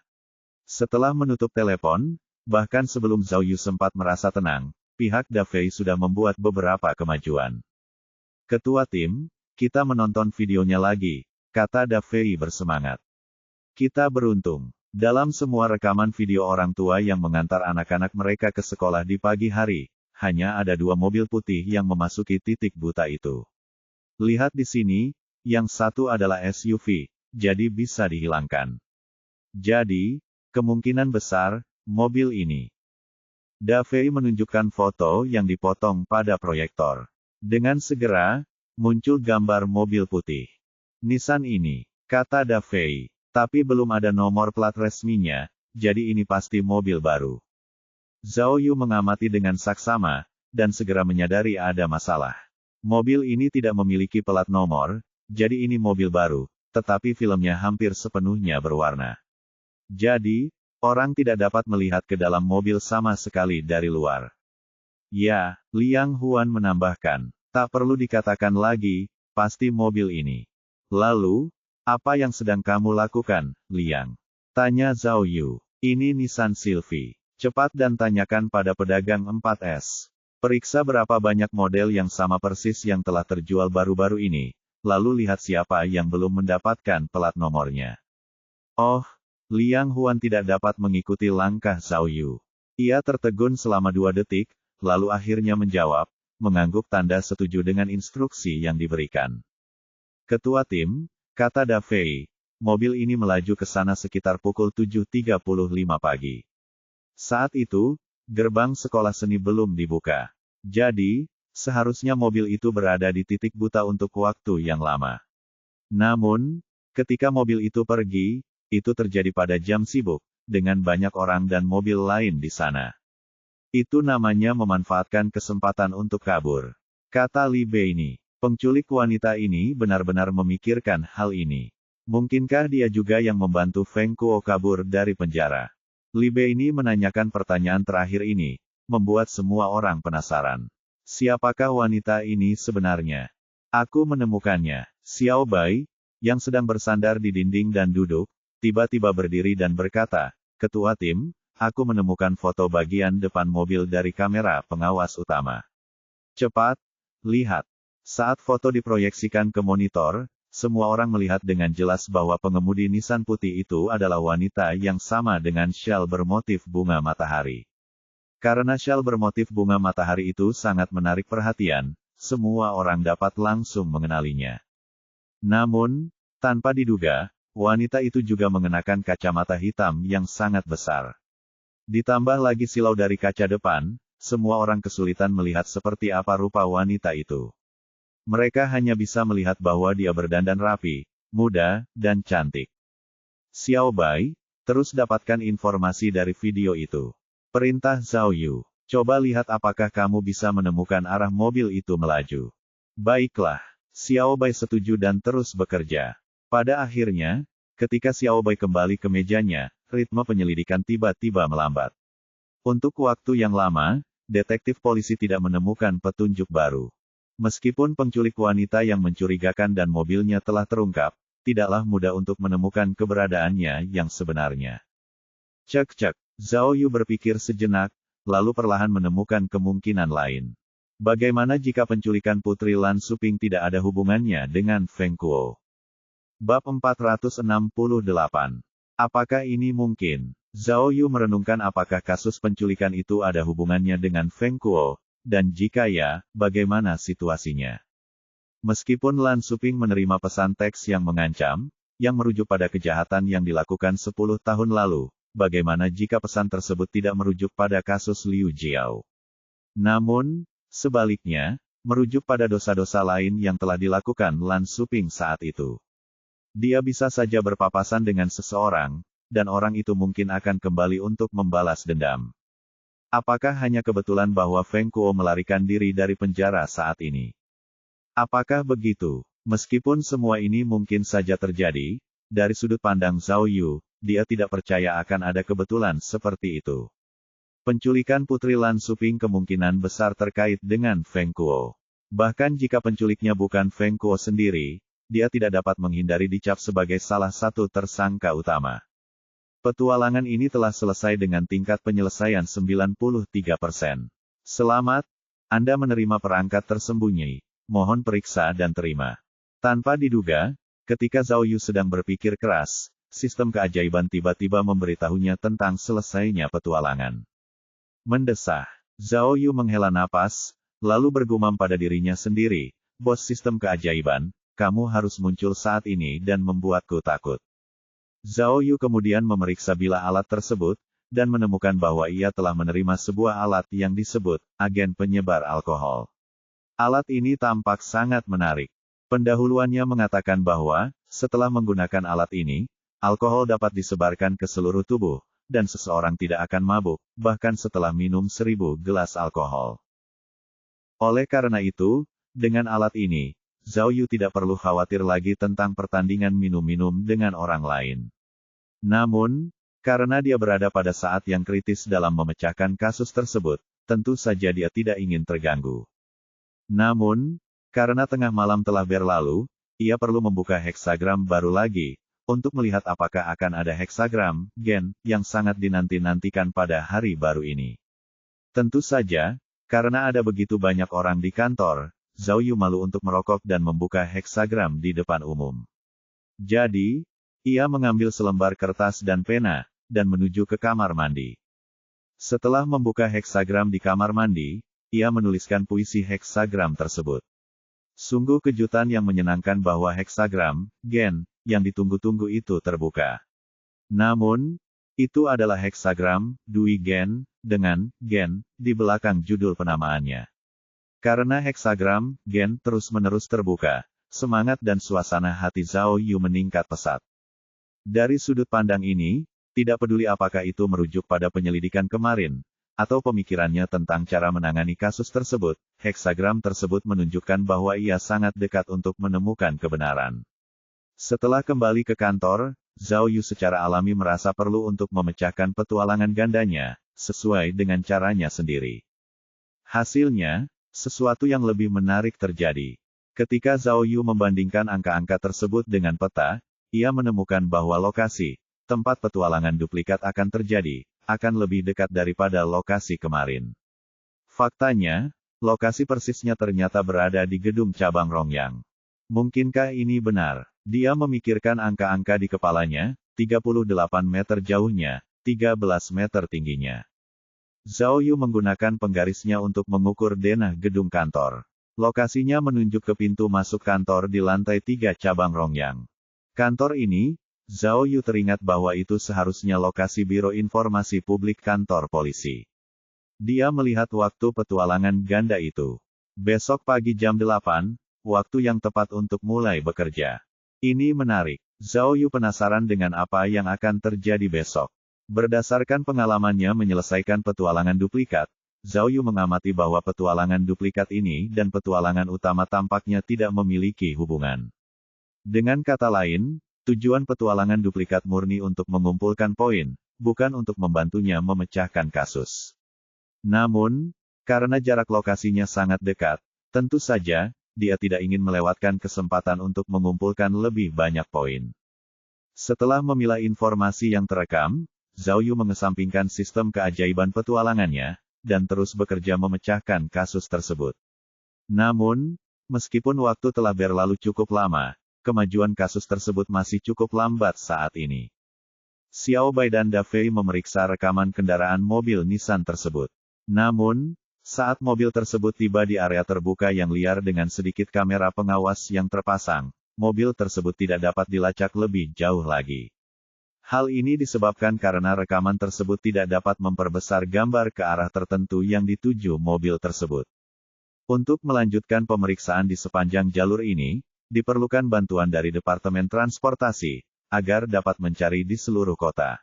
Setelah menutup telepon, bahkan sebelum Zhao Yu sempat merasa tenang, pihak Da Fei sudah membuat beberapa kemajuan. Ketua tim, kita menonton videonya lagi, kata Da Fei bersemangat. Kita beruntung. Dalam semua rekaman video orang tua yang mengantar anak-anak mereka ke sekolah di pagi hari, hanya ada 2 mobil putih yang memasuki titik buta itu. Lihat di sini, yang satu adalah SUV, jadi bisa dihilangkan. Jadi, kemungkinan besar, mobil ini. Da Fei menunjukkan foto yang dipotong pada proyektor. Dengan segera, muncul gambar mobil putih. Nissan ini, kata Da Fei, tapi belum ada nomor plat resminya, jadi ini pasti mobil baru. Zhao Yu mengamati dengan saksama, dan segera menyadari ada masalah. Mobil ini tidak memiliki plat nomor, jadi ini mobil baru, tetapi filmnya hampir sepenuhnya berwarna. Jadi, orang tidak dapat melihat ke dalam mobil sama sekali dari luar. Ya, Liang Huan menambahkan, tak perlu dikatakan lagi, pasti mobil ini. Lalu, apa yang sedang kamu lakukan, Liang? Tanya Zhao Yu. Ini Nissan Sylphy. Cepat dan tanyakan pada pedagang 4S. Periksa berapa banyak model yang sama persis yang telah terjual baru-baru ini, lalu lihat siapa yang belum mendapatkan plat nomornya. Oh, Liang Huan tidak dapat mengikuti langkah Zhao Yu. Ia tertegun selama 2 detik, lalu akhirnya menjawab, mengangguk tanda setuju dengan instruksi yang diberikan. Ketua tim, kata Da Fei, mobil ini melaju ke sana sekitar pukul 7.35 pagi. Saat itu, gerbang sekolah seni belum dibuka. Jadi, seharusnya mobil itu berada di titik buta untuk waktu yang lama. Namun, ketika mobil itu pergi, itu terjadi pada jam sibuk, dengan banyak orang dan mobil lain di sana. Itu namanya memanfaatkan kesempatan untuk kabur. Kata Li Bei ini, penculik wanita ini benar-benar memikirkan hal ini. Mungkinkah dia juga yang membantu Feng Kuo kabur dari penjara? Li Bei ini menanyakan pertanyaan terakhir ini, membuat semua orang penasaran. Siapakah wanita ini sebenarnya? Aku menemukannya. Xiao Bai, yang sedang bersandar di dinding dan duduk, tiba-tiba berdiri dan berkata, Ketua tim, aku menemukan foto bagian depan mobil dari kamera pengawas utama. Cepat, lihat. Saat foto diproyeksikan ke monitor, semua orang melihat dengan jelas bahwa pengemudi Nissan putih itu adalah wanita yang sama dengan syal bermotif bunga matahari. Karena syal bermotif bunga matahari itu sangat menarik perhatian, semua orang dapat langsung mengenalinya. Namun, tanpa diduga, wanita itu juga mengenakan kacamata hitam yang sangat besar. Ditambah lagi silau dari kaca depan, semua orang kesulitan melihat seperti apa rupa wanita itu. Mereka hanya bisa melihat bahwa dia berdandan rapi, muda, dan cantik. Xiao Bai, terus dapatkan informasi dari video itu. Perintah Zhao Yu. Coba lihat apakah kamu bisa menemukan arah mobil itu melaju. Baiklah. Xiao Bai setuju dan terus bekerja. Pada akhirnya, ketika Xiao Bai kembali ke mejanya, ritme penyelidikan tiba-tiba melambat. Untuk waktu yang lama, detektif polisi tidak menemukan petunjuk baru. Meskipun penculik wanita yang mencurigakan dan mobilnya telah terungkap, tidaklah mudah untuk menemukan keberadaannya yang sebenarnya. Cek. Zhao Yu berpikir sejenak, lalu perlahan menemukan kemungkinan lain. Bagaimana jika penculikan Putri Lan Suping tidak ada hubungannya dengan Feng Kuo? Bab 468. Apakah ini mungkin? Zhao Yu merenungkan apakah kasus penculikan itu ada hubungannya dengan Feng Kuo, dan jika ya, bagaimana situasinya? Meskipun Lan Suping menerima pesan teks yang mengancam, yang merujuk pada kejahatan yang dilakukan 10 tahun lalu, bagaimana jika pesan tersebut tidak merujuk pada kasus Liu Jiao? Namun, sebaliknya, merujuk pada dosa-dosa lain yang telah dilakukan Lan Suping saat itu. Dia bisa saja berpapasan dengan seseorang, dan orang itu mungkin akan kembali untuk membalas dendam. Apakah hanya kebetulan bahwa Feng Kuo melarikan diri dari penjara saat ini? Apakah begitu? Meskipun semua ini mungkin saja terjadi, dari sudut pandang Zhao Yu, dia tidak percaya akan ada kebetulan seperti itu. Penculikan Putri Lan Suping kemungkinan besar terkait dengan Feng Kuo. Bahkan jika penculiknya bukan Feng Kuo sendiri, dia tidak dapat menghindari dicap sebagai salah satu tersangka utama. Petualangan ini telah selesai dengan tingkat penyelesaian 93%. Selamat, Anda menerima perangkat tersembunyi. Mohon periksa dan terima. Tanpa diduga, ketika Zhao Yu sedang berpikir keras, sistem keajaiban tiba-tiba memberitahunya tentang selesainya petualangan. Mendesah. Zhao Yu menghela napas, lalu bergumam pada dirinya sendiri, "Bos sistem keajaiban, kamu harus muncul saat ini dan membuatku takut." Zhao Yu kemudian memeriksa bilah alat tersebut, dan menemukan bahwa ia telah menerima sebuah alat yang disebut agen penyebar alkohol. Alat ini tampak sangat menarik. Pendahuluannya mengatakan bahwa, setelah menggunakan alat ini, alkohol dapat disebarkan ke seluruh tubuh, dan seseorang tidak akan mabuk, bahkan setelah minum 1000 gelas alkohol. Oleh karena itu, dengan alat ini, Zhao Yu tidak perlu khawatir lagi tentang pertandingan minum-minum dengan orang lain. Namun, karena dia berada pada saat yang kritis dalam memecahkan kasus tersebut, tentu saja dia tidak ingin terganggu. Namun, karena tengah malam telah berlalu, ia perlu membuka heksagram baru lagi, untuk melihat apakah akan ada heksagram, gen, yang sangat dinanti-nantikan pada hari baru ini. Tentu saja, karena ada begitu banyak orang di kantor, Zhao Yu malu untuk merokok dan membuka heksagram di depan umum. Jadi, ia mengambil selembar kertas dan pena, dan menuju ke kamar mandi. Setelah membuka heksagram di kamar mandi, ia menuliskan puisi heksagram tersebut. Sungguh kejutan yang menyenangkan bahwa heksagram, gen, yang ditunggu-tunggu itu terbuka. Namun, itu adalah heksagram, Dui Gen, dengan gen di belakang judul penamaannya. Karena heksagram, gen terus-menerus terbuka, semangat dan suasana hati Zhao Yu meningkat pesat. Dari sudut pandang ini, tidak peduli apakah itu merujuk pada penyelidikan kemarin, atau pemikirannya tentang cara menangani kasus tersebut, heksagram tersebut menunjukkan bahwa ia sangat dekat untuk menemukan kebenaran. Setelah kembali ke kantor, Zhao Yu secara alami merasa perlu untuk memecahkan petualangan gandanya, sesuai dengan caranya sendiri. Hasilnya, sesuatu yang lebih menarik terjadi. Ketika Zhao Yu membandingkan angka-angka tersebut dengan peta, ia menemukan bahwa lokasi, tempat petualangan duplikat akan terjadi, akan lebih dekat daripada lokasi kemarin. Faktanya, lokasi persisnya ternyata berada di gedung cabang Rongyang. Mungkinkah ini benar? Dia memikirkan angka-angka di kepalanya, 38 meter jauhnya, 13 meter tingginya. Zhao Yu menggunakan penggarisnya untuk mengukur denah gedung kantor. Lokasinya menunjuk ke pintu masuk kantor di lantai 3 cabang Rongyang. Kantor ini, Zhao Yu teringat bahwa itu seharusnya lokasi Biro Informasi Publik kantor polisi. Dia melihat waktu petualangan ganda itu. Besok pagi jam 8, waktu yang tepat untuk mulai bekerja. Ini menarik. Zhao Yu penasaran dengan apa yang akan terjadi besok. Berdasarkan pengalamannya menyelesaikan petualangan duplikat, Zhao Yu mengamati bahwa petualangan duplikat ini dan petualangan utama tampaknya tidak memiliki hubungan. Dengan kata lain, tujuan petualangan duplikat murni untuk mengumpulkan poin, bukan untuk membantunya memecahkan kasus. Namun, karena jarak lokasinya sangat dekat, tentu saja, dia tidak ingin melewatkan kesempatan untuk mengumpulkan lebih banyak poin. Setelah memilah informasi yang terekam, Zhao Yu mengesampingkan sistem keajaiban petualangannya, dan terus bekerja memecahkan kasus tersebut. Namun, meskipun waktu telah berlalu cukup lama, kemajuan kasus tersebut masih cukup lambat saat ini. Xiao Bai dan Da Fei memeriksa rekaman kendaraan mobil Nissan tersebut. Namun, saat mobil tersebut tiba di area terbuka yang liar dengan sedikit kamera pengawas yang terpasang, mobil tersebut tidak dapat dilacak lebih jauh lagi. Hal ini disebabkan karena rekaman tersebut tidak dapat memperbesar gambar ke arah tertentu yang dituju mobil tersebut. Untuk melanjutkan pemeriksaan di sepanjang jalur ini, diperlukan bantuan dari Departemen Transportasi, agar dapat mencari di seluruh kota.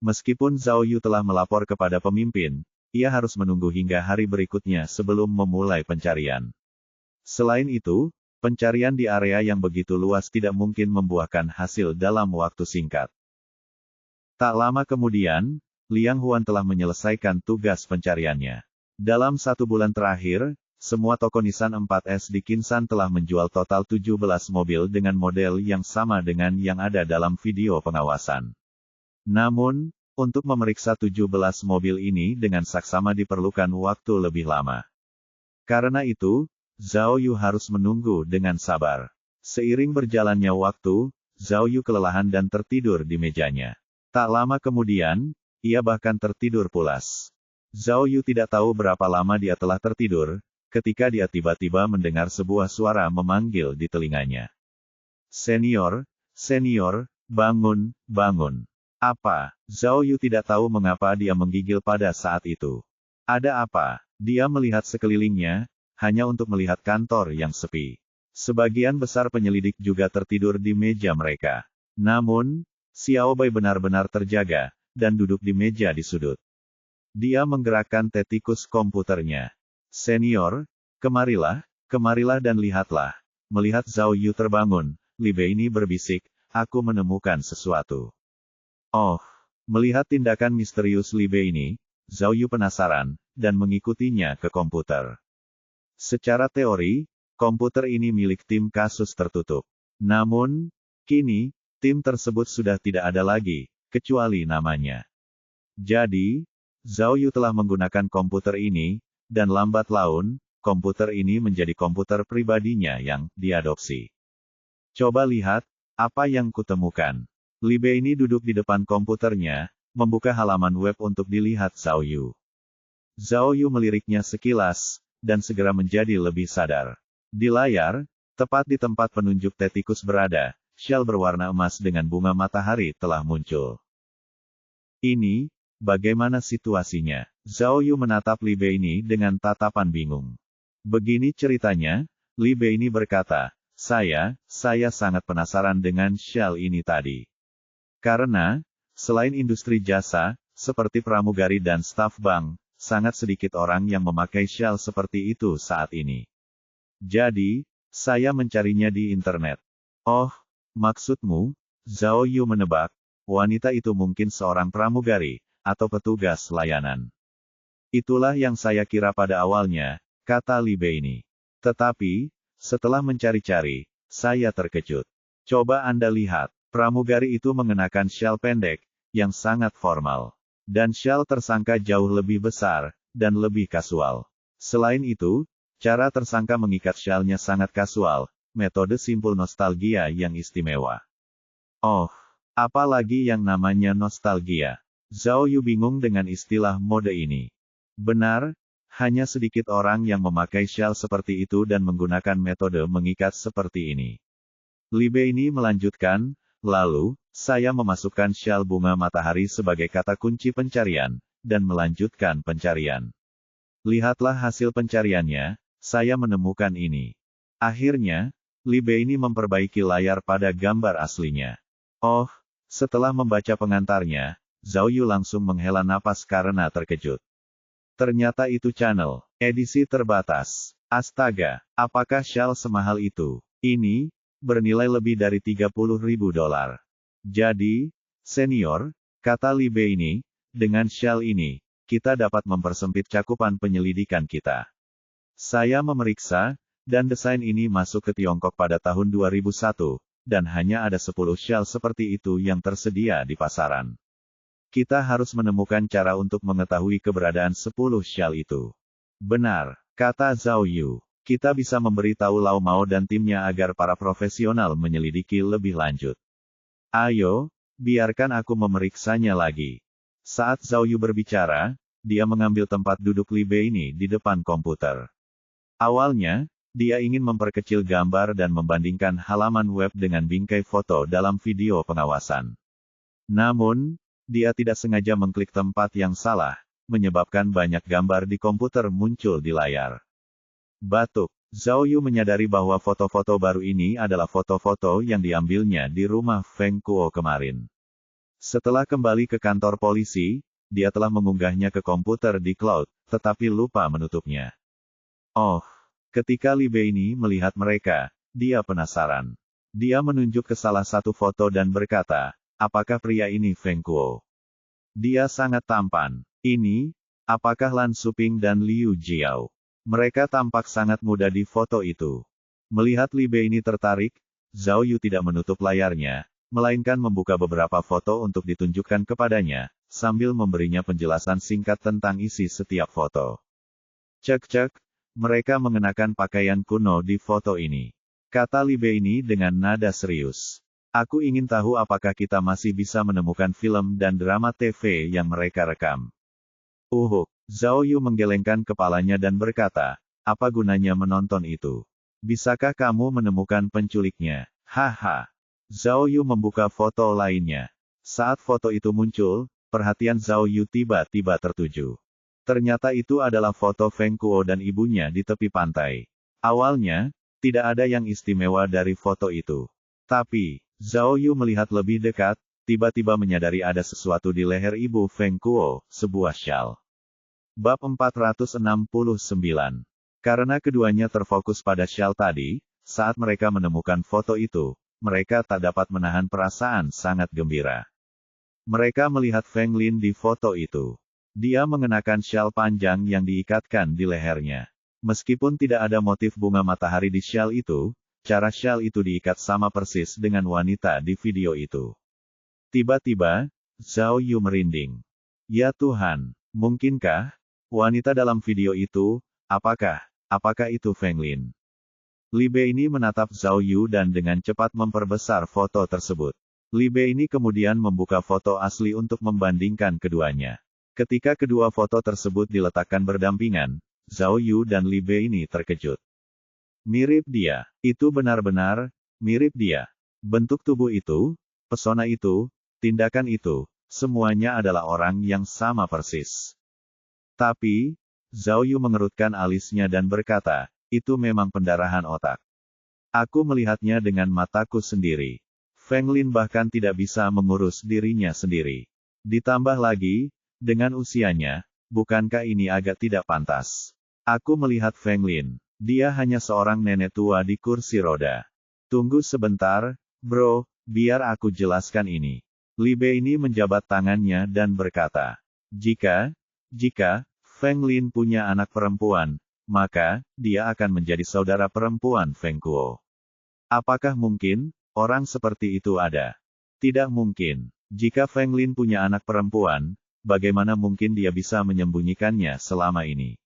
Meskipun Zhao Yu telah melapor kepada pemimpin, ia harus menunggu hingga hari berikutnya sebelum memulai pencarian. Selain itu, pencarian di area yang begitu luas tidak mungkin membuahkan hasil dalam waktu singkat. Tak lama kemudian, Liang Huan telah menyelesaikan tugas pencariannya. Dalam 1 bulan terakhir, semua toko Nissan 4S di Kinsan telah menjual total 17 mobil dengan model yang sama dengan yang ada dalam video pengawasan. Namun, untuk memeriksa 17 mobil ini dengan saksama diperlukan waktu lebih lama. Karena itu, Zhao Yu harus menunggu dengan sabar. Seiring berjalannya waktu, Zhao Yu kelelahan dan tertidur di mejanya. Tak lama kemudian, ia bahkan tertidur pulas. Zhao Yu tidak tahu berapa lama dia telah tertidur, ketika dia tiba-tiba mendengar sebuah suara memanggil di telinganya. "Senior, senior, bangun, bangun." Apa? Zhao Yu tidak tahu mengapa dia menggigil pada saat itu. Ada apa? Dia melihat sekelilingnya, hanya untuk melihat kantor yang sepi. Sebagian besar penyelidik juga tertidur di meja mereka. Namun, Xiao Bai benar-benar terjaga, dan duduk di meja di sudut. Dia menggerakkan tetikus komputernya. "Senior, kemarilah dan lihatlah." Melihat Zhao Yu terbangun, Li Bei ini berbisik, "Aku menemukan sesuatu." Oh, melihat tindakan misterius Li Bei ini, Zhao Yu penasaran, dan mengikutinya ke komputer. Secara teori, komputer ini milik tim kasus tertutup. Namun, kini, tim tersebut sudah tidak ada lagi, kecuali namanya. Jadi, Zhao Yu telah menggunakan komputer ini, dan lambat laun, komputer ini menjadi komputer pribadinya yang diadopsi. Coba lihat, apa yang kutemukan. Li Bei ini duduk di depan komputernya, membuka halaman web untuk dilihat Zhao Yu. Zhao Yu meliriknya sekilas, dan segera menjadi lebih sadar. Di layar, tepat di tempat penunjuk tetikus berada, syal berwarna emas dengan bunga matahari telah muncul. Ini, bagaimana situasinya? Zhao Yu menatap Li Bei ini dengan tatapan bingung. Begini ceritanya, Li Bei ini berkata, Saya sangat penasaran dengan syal ini tadi. Karena, selain industri jasa, seperti pramugari dan staf bank, sangat sedikit orang yang memakai syal seperti itu saat ini. Jadi, saya mencarinya di internet. Oh, maksudmu, Zhao Yu menebak, wanita itu mungkin seorang pramugari, atau petugas layanan. Itulah yang saya kira pada awalnya, kata Li Bei ini. Tetapi, setelah mencari-cari, saya terkejut. Coba Anda lihat. Pramugari itu mengenakan syal pendek, yang sangat formal. Dan syal tersangka jauh lebih besar, dan lebih kasual. Selain itu, cara tersangka mengikat syalnya sangat kasual, metode simpul nostalgia yang istimewa. Oh, apa lagi yang namanya nostalgia? Zhao Yu bingung dengan istilah mode ini. Benar, hanya sedikit orang yang memakai syal seperti itu dan menggunakan metode mengikat seperti ini. Li Bei ini melanjutkan, lalu, saya memasukkan syal bunga matahari sebagai kata kunci pencarian, dan melanjutkan pencarian. Lihatlah hasil pencariannya, saya menemukan ini. Akhirnya, Li Bei ini memperbaiki layar pada gambar aslinya. Oh, setelah membaca pengantarnya, Zhao Yu langsung menghela napas karena terkejut. Ternyata itu channel, edisi terbatas. Astaga, apakah syal semahal itu? Ini, bernilai lebih dari $30.000. Jadi, senior, kata Li Bei ini, dengan syal ini, kita dapat mempersempit cakupan penyelidikan kita. Saya memeriksa, dan desain ini masuk ke Tiongkok pada tahun 2001, dan hanya ada 10 syal seperti itu yang tersedia di pasaran. Kita harus menemukan cara untuk mengetahui keberadaan 10 syal itu. Benar, kata Zhao Yu. Kita bisa memberitahu Lau Mao dan timnya agar para profesional menyelidiki lebih lanjut. Ayo, biarkan aku memeriksanya lagi. Saat Zhao Yu berbicara, dia mengambil tempat duduk Li Bei ini di depan komputer. Awalnya, dia ingin memperkecil gambar dan membandingkan halaman web dengan bingkai foto dalam video pengawasan. Namun, dia tidak sengaja mengklik tempat yang salah, menyebabkan banyak gambar di komputer muncul di layar. Batuk. Zhao Yu menyadari bahwa foto-foto baru ini adalah foto-foto yang diambilnya di rumah Feng Kuo kemarin. Setelah kembali ke kantor polisi, dia telah mengunggahnya ke komputer di cloud, tetapi lupa menutupnya. Oh, ketika Li Bei ini melihat mereka, dia penasaran. Dia menunjuk ke salah satu foto dan berkata, apakah pria ini Feng Kuo? Dia sangat tampan. Ini, apakah Lan Suping dan Liu Jiao? Mereka tampak sangat muda di foto itu. Melihat Li Bei ini tertarik, Zhao Yu tidak menutup layarnya, melainkan membuka beberapa foto untuk ditunjukkan kepadanya, sambil memberinya penjelasan singkat tentang isi setiap foto. Cek-cek, mereka mengenakan pakaian kuno di foto ini. Kata Li Bei ini dengan nada serius. Aku ingin tahu apakah kita masih bisa menemukan film dan drama TV yang mereka rekam. Zhao Yu menggelengkan kepalanya dan berkata, apa gunanya menonton itu? Bisakah kamu menemukan penculiknya? Haha. Zhao Yu membuka foto lainnya. Saat foto itu muncul, perhatian Zhao Yu tiba-tiba tertuju. Ternyata itu adalah foto Feng Kuo dan ibunya di tepi pantai. Awalnya, tidak ada yang istimewa dari foto itu. Tapi, Zhao Yu melihat lebih dekat, tiba-tiba menyadari ada sesuatu di leher ibu Feng Kuo, sebuah syal. Bab 469. Karena keduanya terfokus pada syal tadi, saat mereka menemukan foto itu, mereka tak dapat menahan perasaan sangat gembira. Mereka melihat Feng Lin di foto itu. Dia mengenakan syal panjang yang diikatkan di lehernya. Meskipun tidak ada motif bunga matahari di syal itu, cara syal itu diikat sama persis dengan wanita di video itu. Tiba-tiba, Zhao Yu merinding. Ya Tuhan, mungkinkah wanita dalam video itu, apakah itu Feng Lin? Li Bei ini menatap Zhao Yu dan dengan cepat memperbesar foto tersebut. Li Bei ini kemudian membuka foto asli untuk membandingkan keduanya. Ketika kedua foto tersebut diletakkan berdampingan, Zhao Yu dan Li Bei ini terkejut. Mirip dia. Itu benar-benar mirip dia. Bentuk tubuh itu, pesona itu, tindakan itu, semuanya adalah orang yang sama persis. Tapi, Zhao Yu mengerutkan alisnya dan berkata, itu memang pendarahan otak. Aku melihatnya dengan mataku sendiri. Feng Lin bahkan tidak bisa mengurus dirinya sendiri. Ditambah lagi, dengan usianya, bukankah ini agak tidak pantas? Aku melihat Feng Lin. Dia hanya seorang nenek tua di kursi roda. Tunggu sebentar, bro, biar aku jelaskan ini. Li Bei ini menjabat tangannya dan berkata, jika Feng Lin punya anak perempuan, maka, dia akan menjadi saudara perempuan Feng Kuo. Apakah mungkin, orang seperti itu ada? Tidak mungkin. Jika Feng Lin punya anak perempuan, bagaimana mungkin dia bisa menyembunyikannya selama ini?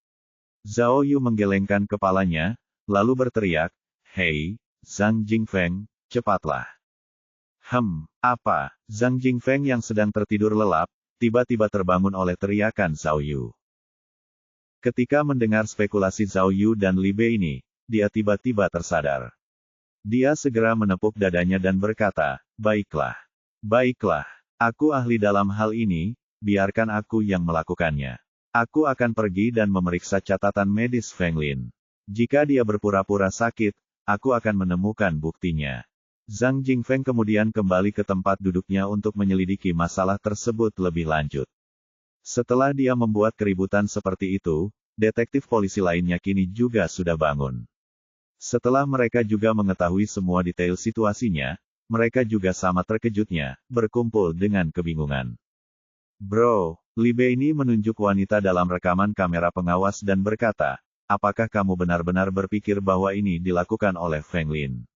Zhao Yu menggelengkan kepalanya, lalu berteriak, hei, Zhang Jingfeng, cepatlah. Apa? Zhang Jingfeng yang sedang tertidur lelap, tiba-tiba terbangun oleh teriakan Zhao Yu. Ketika mendengar spekulasi Zhao Yu dan Li Bei ini, dia tiba-tiba tersadar. Dia segera menepuk dadanya dan berkata, baiklah. Baiklah. Aku ahli dalam hal ini, biarkan aku yang melakukannya. Aku akan pergi dan memeriksa catatan medis Feng Lin. Jika dia berpura-pura sakit, aku akan menemukan buktinya. Zhang Jingfeng kemudian kembali ke tempat duduknya untuk menyelidiki masalah tersebut lebih lanjut. Setelah dia membuat keributan seperti itu, detektif polisi lainnya kini juga sudah bangun. Setelah mereka juga mengetahui semua detail situasinya, mereka juga sama terkejutnya, berkumpul dengan kebingungan. Bro, Li Bei ini menunjuk wanita dalam rekaman kamera pengawas dan berkata, apakah kamu benar-benar berpikir bahwa ini dilakukan oleh Feng Lin?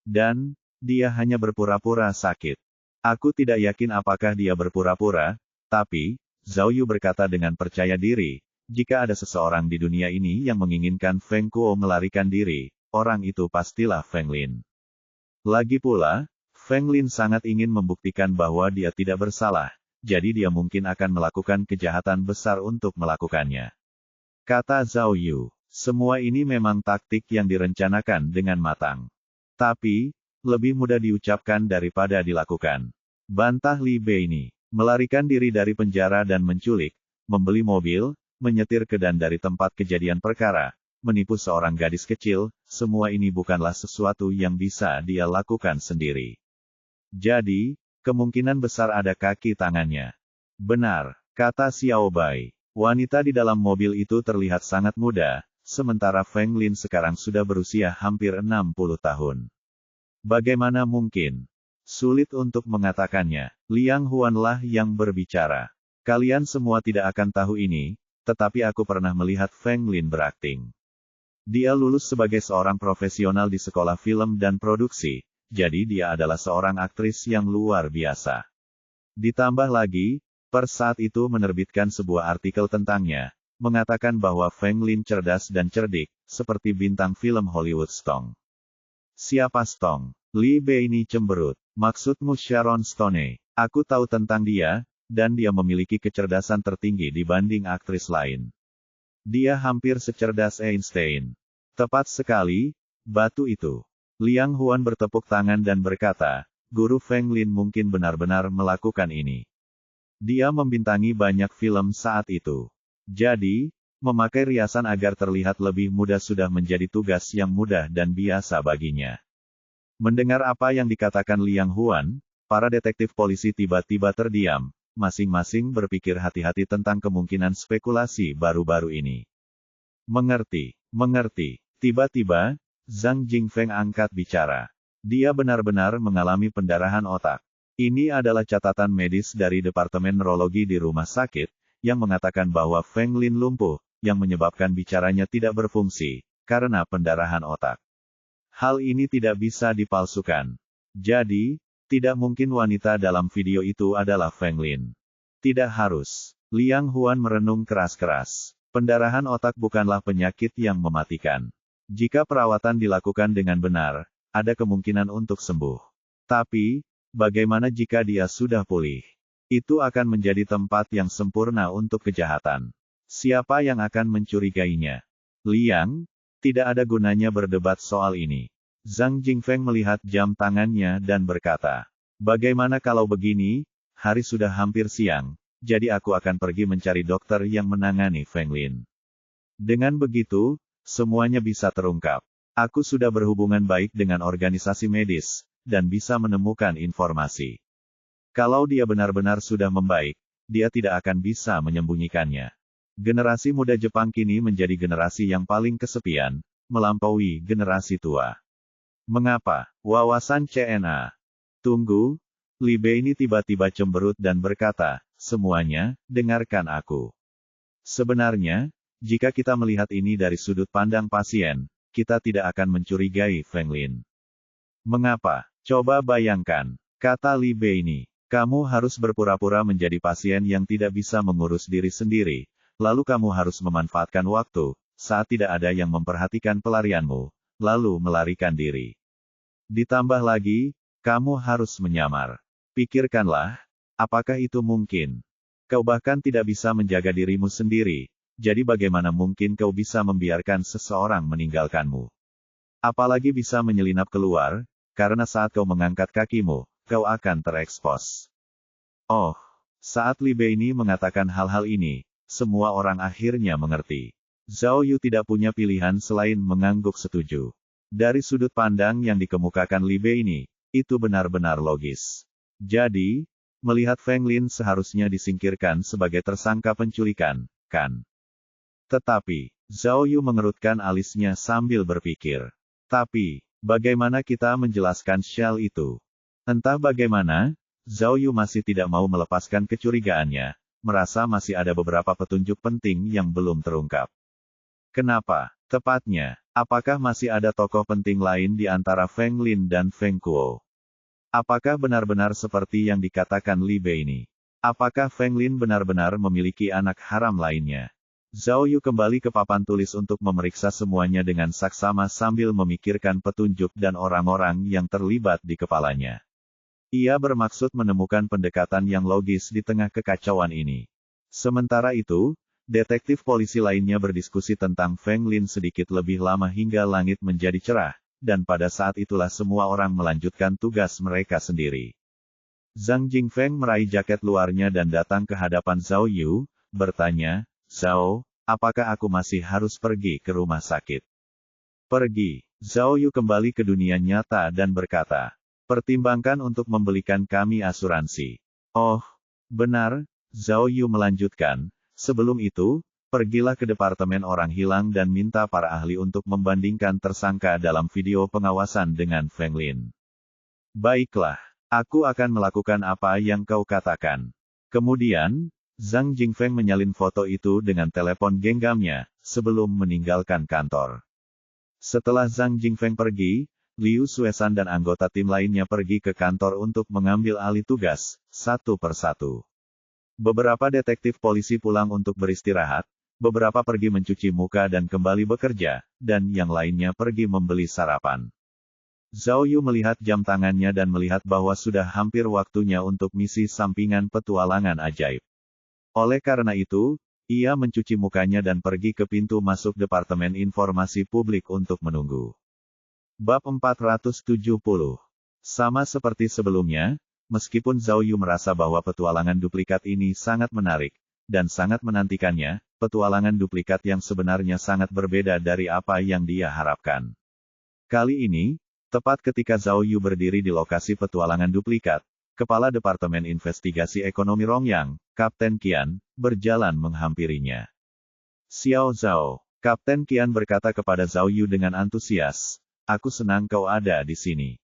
Dan, dia hanya berpura-pura sakit. Aku tidak yakin apakah dia berpura-pura, tapi, Zhao Yu berkata dengan percaya diri, jika ada seseorang di dunia ini yang menginginkan Feng Kuo melarikan diri, orang itu pastilah Feng Lin. Lagi pula, Feng Lin sangat ingin membuktikan bahwa dia tidak bersalah, jadi dia mungkin akan melakukan kejahatan besar untuk melakukannya. Kata Zhao Yu, semua ini memang taktik yang direncanakan dengan matang. Tapi, lebih mudah diucapkan daripada dilakukan. Bantah Li Bei ini, melarikan diri dari penjara dan menculik, membeli mobil, menyetir ke dan dari tempat kejadian perkara, menipu seorang gadis kecil, semua ini bukanlah sesuatu yang bisa dia lakukan sendiri. Jadi, kemungkinan besar ada kaki tangannya. Benar, kata Xiao Bai. Wanita di dalam mobil itu terlihat sangat muda, sementara Feng Lin sekarang sudah berusia hampir 60 tahun. Bagaimana mungkin? Sulit untuk mengatakannya. Liang Huanlah yang berbicara. Kalian semua tidak akan tahu ini, tetapi aku pernah melihat Feng Lin berakting. Dia lulus sebagai seorang profesional di sekolah film dan produksi. Jadi dia adalah seorang aktris yang luar biasa. Ditambah lagi, Pers saat itu menerbitkan sebuah artikel tentangnya, mengatakan bahwa Feng Lin cerdas dan cerdik, seperti bintang film Hollywood Stone. Siapa Stone? Li Bei ini cemberut. Maksudmu Sharon Stone? Aku tahu tentang dia, dan dia memiliki kecerdasan tertinggi dibanding aktris lain. Dia hampir secerdas Einstein. Tepat sekali, batu itu. Liang Huan bertepuk tangan dan berkata, Guru Feng Lin mungkin benar-benar melakukan ini. Dia membintangi banyak film saat itu. Jadi, memakai riasan agar terlihat lebih muda sudah menjadi tugas yang mudah dan biasa baginya. Mendengar apa yang dikatakan Liang Huan, para detektif polisi tiba-tiba terdiam, masing-masing berpikir hati-hati tentang kemungkinan spekulasi baru-baru ini. Mengerti. Tiba-tiba, Zhang Jingfeng angkat bicara. Dia benar-benar mengalami pendarahan otak. Ini adalah catatan medis dari Departemen Neurologi di rumah sakit, yang mengatakan bahwa Feng Lin lumpuh, yang menyebabkan bicaranya tidak berfungsi, karena pendarahan otak. Hal ini tidak bisa dipalsukan. Jadi, tidak mungkin wanita dalam video itu adalah Feng Lin. Tidak harus. Liang Huan merenung keras-keras. Pendarahan otak bukanlah penyakit yang mematikan. Jika perawatan dilakukan dengan benar, ada kemungkinan untuk sembuh. Tapi, bagaimana jika dia sudah pulih? Itu akan menjadi tempat yang sempurna untuk kejahatan. Siapa yang akan mencurigainya? Liang, tidak ada gunanya berdebat soal ini. Zhang Jingfeng melihat jam tangannya dan berkata, bagaimana kalau begini, hari sudah hampir siang, jadi aku akan pergi mencari dokter yang menangani Feng Lin. Dengan begitu, semuanya bisa terungkap. Aku sudah berhubungan baik dengan organisasi medis, dan bisa menemukan informasi. Kalau dia benar-benar sudah membaik, dia tidak akan bisa menyembunyikannya. Generasi muda Jepang kini menjadi generasi yang paling kesepian, melampaui generasi tua. Mengapa? Wawasan CNA. Tunggu, Li Bei ini tiba-tiba cemberut dan berkata, semuanya, dengarkan aku. Sebenarnya, jika kita melihat ini dari sudut pandang pasien, kita tidak akan mencurigai Feng Lin. Mengapa? Coba bayangkan, kata Li Bei ini, kamu harus berpura-pura menjadi pasien yang tidak bisa mengurus diri sendiri, lalu kamu harus memanfaatkan waktu, saat tidak ada yang memperhatikan pelarianmu, lalu melarikan diri. Ditambah lagi, kamu harus menyamar. Pikirkanlah, apakah itu mungkin? Kau bahkan tidak bisa menjaga dirimu sendiri, jadi bagaimana mungkin kau bisa membiarkan seseorang meninggalkanmu? Apalagi bisa menyelinap keluar, karena saat kau mengangkat kakimu, kau akan terekspos. Oh, saat Li Beini mengatakan hal-hal ini, semua orang akhirnya mengerti. Zhao Yu tidak punya pilihan selain mengangguk setuju. Dari sudut pandang yang dikemukakan Li Beini, itu benar-benar logis. Jadi, melihat Feng Lin seharusnya disingkirkan sebagai tersangka penculikan, kan? Tetapi, Zhao Yu mengerutkan alisnya sambil berpikir. Tapi, bagaimana kita menjelaskan Shell itu? Entah bagaimana, Zhao Yu masih tidak mau melepaskan kecurigaannya, merasa masih ada beberapa petunjuk penting yang belum terungkap. Kenapa? Tepatnya, apakah masih ada tokoh penting lain di antara Feng Lin dan Feng Kuo? Apakah benar-benar seperti yang dikatakan Li Beini? Apakah Feng Lin benar-benar memiliki anak haram lainnya? Zhao Yu kembali ke papan tulis untuk memeriksa semuanya dengan saksama sambil memikirkan petunjuk dan orang-orang yang terlibat di kepalanya. Ia bermaksud menemukan pendekatan yang logis di tengah kekacauan ini. Sementara itu, detektif polisi lainnya berdiskusi tentang Feng Lin sedikit lebih lama hingga langit menjadi cerah, dan pada saat itulah semua orang melanjutkan tugas mereka sendiri. Zhang Jingfeng meraih jaket luarnya dan datang ke hadapan Zhao Yu, bertanya, "Zhao, apakah aku masih harus pergi ke rumah sakit?" "Pergi." Zhao Yu kembali ke dunia nyata dan berkata, "Pertimbangkan untuk membelikan kami asuransi." "Oh, benar," Zhao Yu melanjutkan, "sebelum itu, pergilah ke Departemen Orang Hilang dan minta para ahli untuk membandingkan tersangka dalam video pengawasan dengan Feng Lin." "Baiklah, aku akan melakukan apa yang kau katakan." Kemudian, Zhang Jingfeng menyalin foto itu dengan telepon genggamnya, sebelum meninggalkan kantor. Setelah Zhang Jingfeng pergi, Liu Suesan dan anggota tim lainnya pergi ke kantor untuk mengambil alih tugas, satu persatu. Beberapa detektif polisi pulang untuk beristirahat, beberapa pergi mencuci muka dan kembali bekerja, dan yang lainnya pergi membeli sarapan. Zhao Yu melihat jam tangannya dan melihat bahwa sudah hampir waktunya untuk misi sampingan petualangan ajaib. Oleh karena itu, ia mencuci mukanya dan pergi ke pintu masuk Departemen Informasi Publik untuk menunggu. Bab 470. Sama seperti sebelumnya, meskipun Zhao Yu merasa bahwa petualangan duplikat ini sangat menarik, dan sangat menantikannya, petualangan duplikat yang sebenarnya sangat berbeda dari apa yang dia harapkan. Kali ini, tepat ketika Zhao Yu berdiri di lokasi petualangan duplikat, Kepala Departemen Investigasi Ekonomi Rongyang, Kapten Qian, berjalan menghampirinya. "Xiao Zhao," Kapten Qian berkata kepada Zhao Yu dengan antusias, "Aku senang kau ada di sini.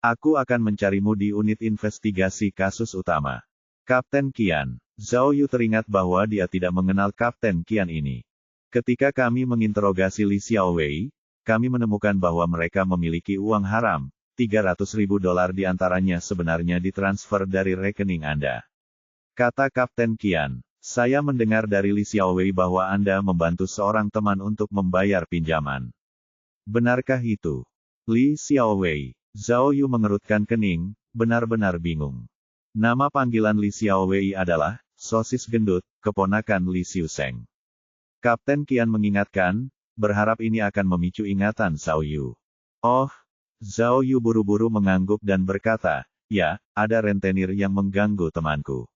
Aku akan mencarimu di unit investigasi kasus utama." Kapten Qian. Zhao Yu teringat bahwa dia tidak mengenal Kapten Qian ini. Ketika kami menginterogasi Li Xiaowei, kami menemukan bahwa mereka memiliki uang haram, $300.000 diantaranya sebenarnya ditransfer dari rekening Anda. Kata Kapten Qian, "Saya mendengar dari Li Xiaowei bahwa Anda membantu seorang teman untuk membayar pinjaman. Benarkah itu?" Li Xiaowei. Zhao Yu mengerutkan kening, benar-benar bingung. Nama panggilan Li Xiaowei adalah sosis gendut, keponakan Li Xiuseng. Kapten Qian mengingatkan, berharap ini akan memicu ingatan Zhao Yu. "Oh," Zhao Yu buru-buru mengangguk dan berkata, "Ya, ada rentenir yang mengganggu temanku.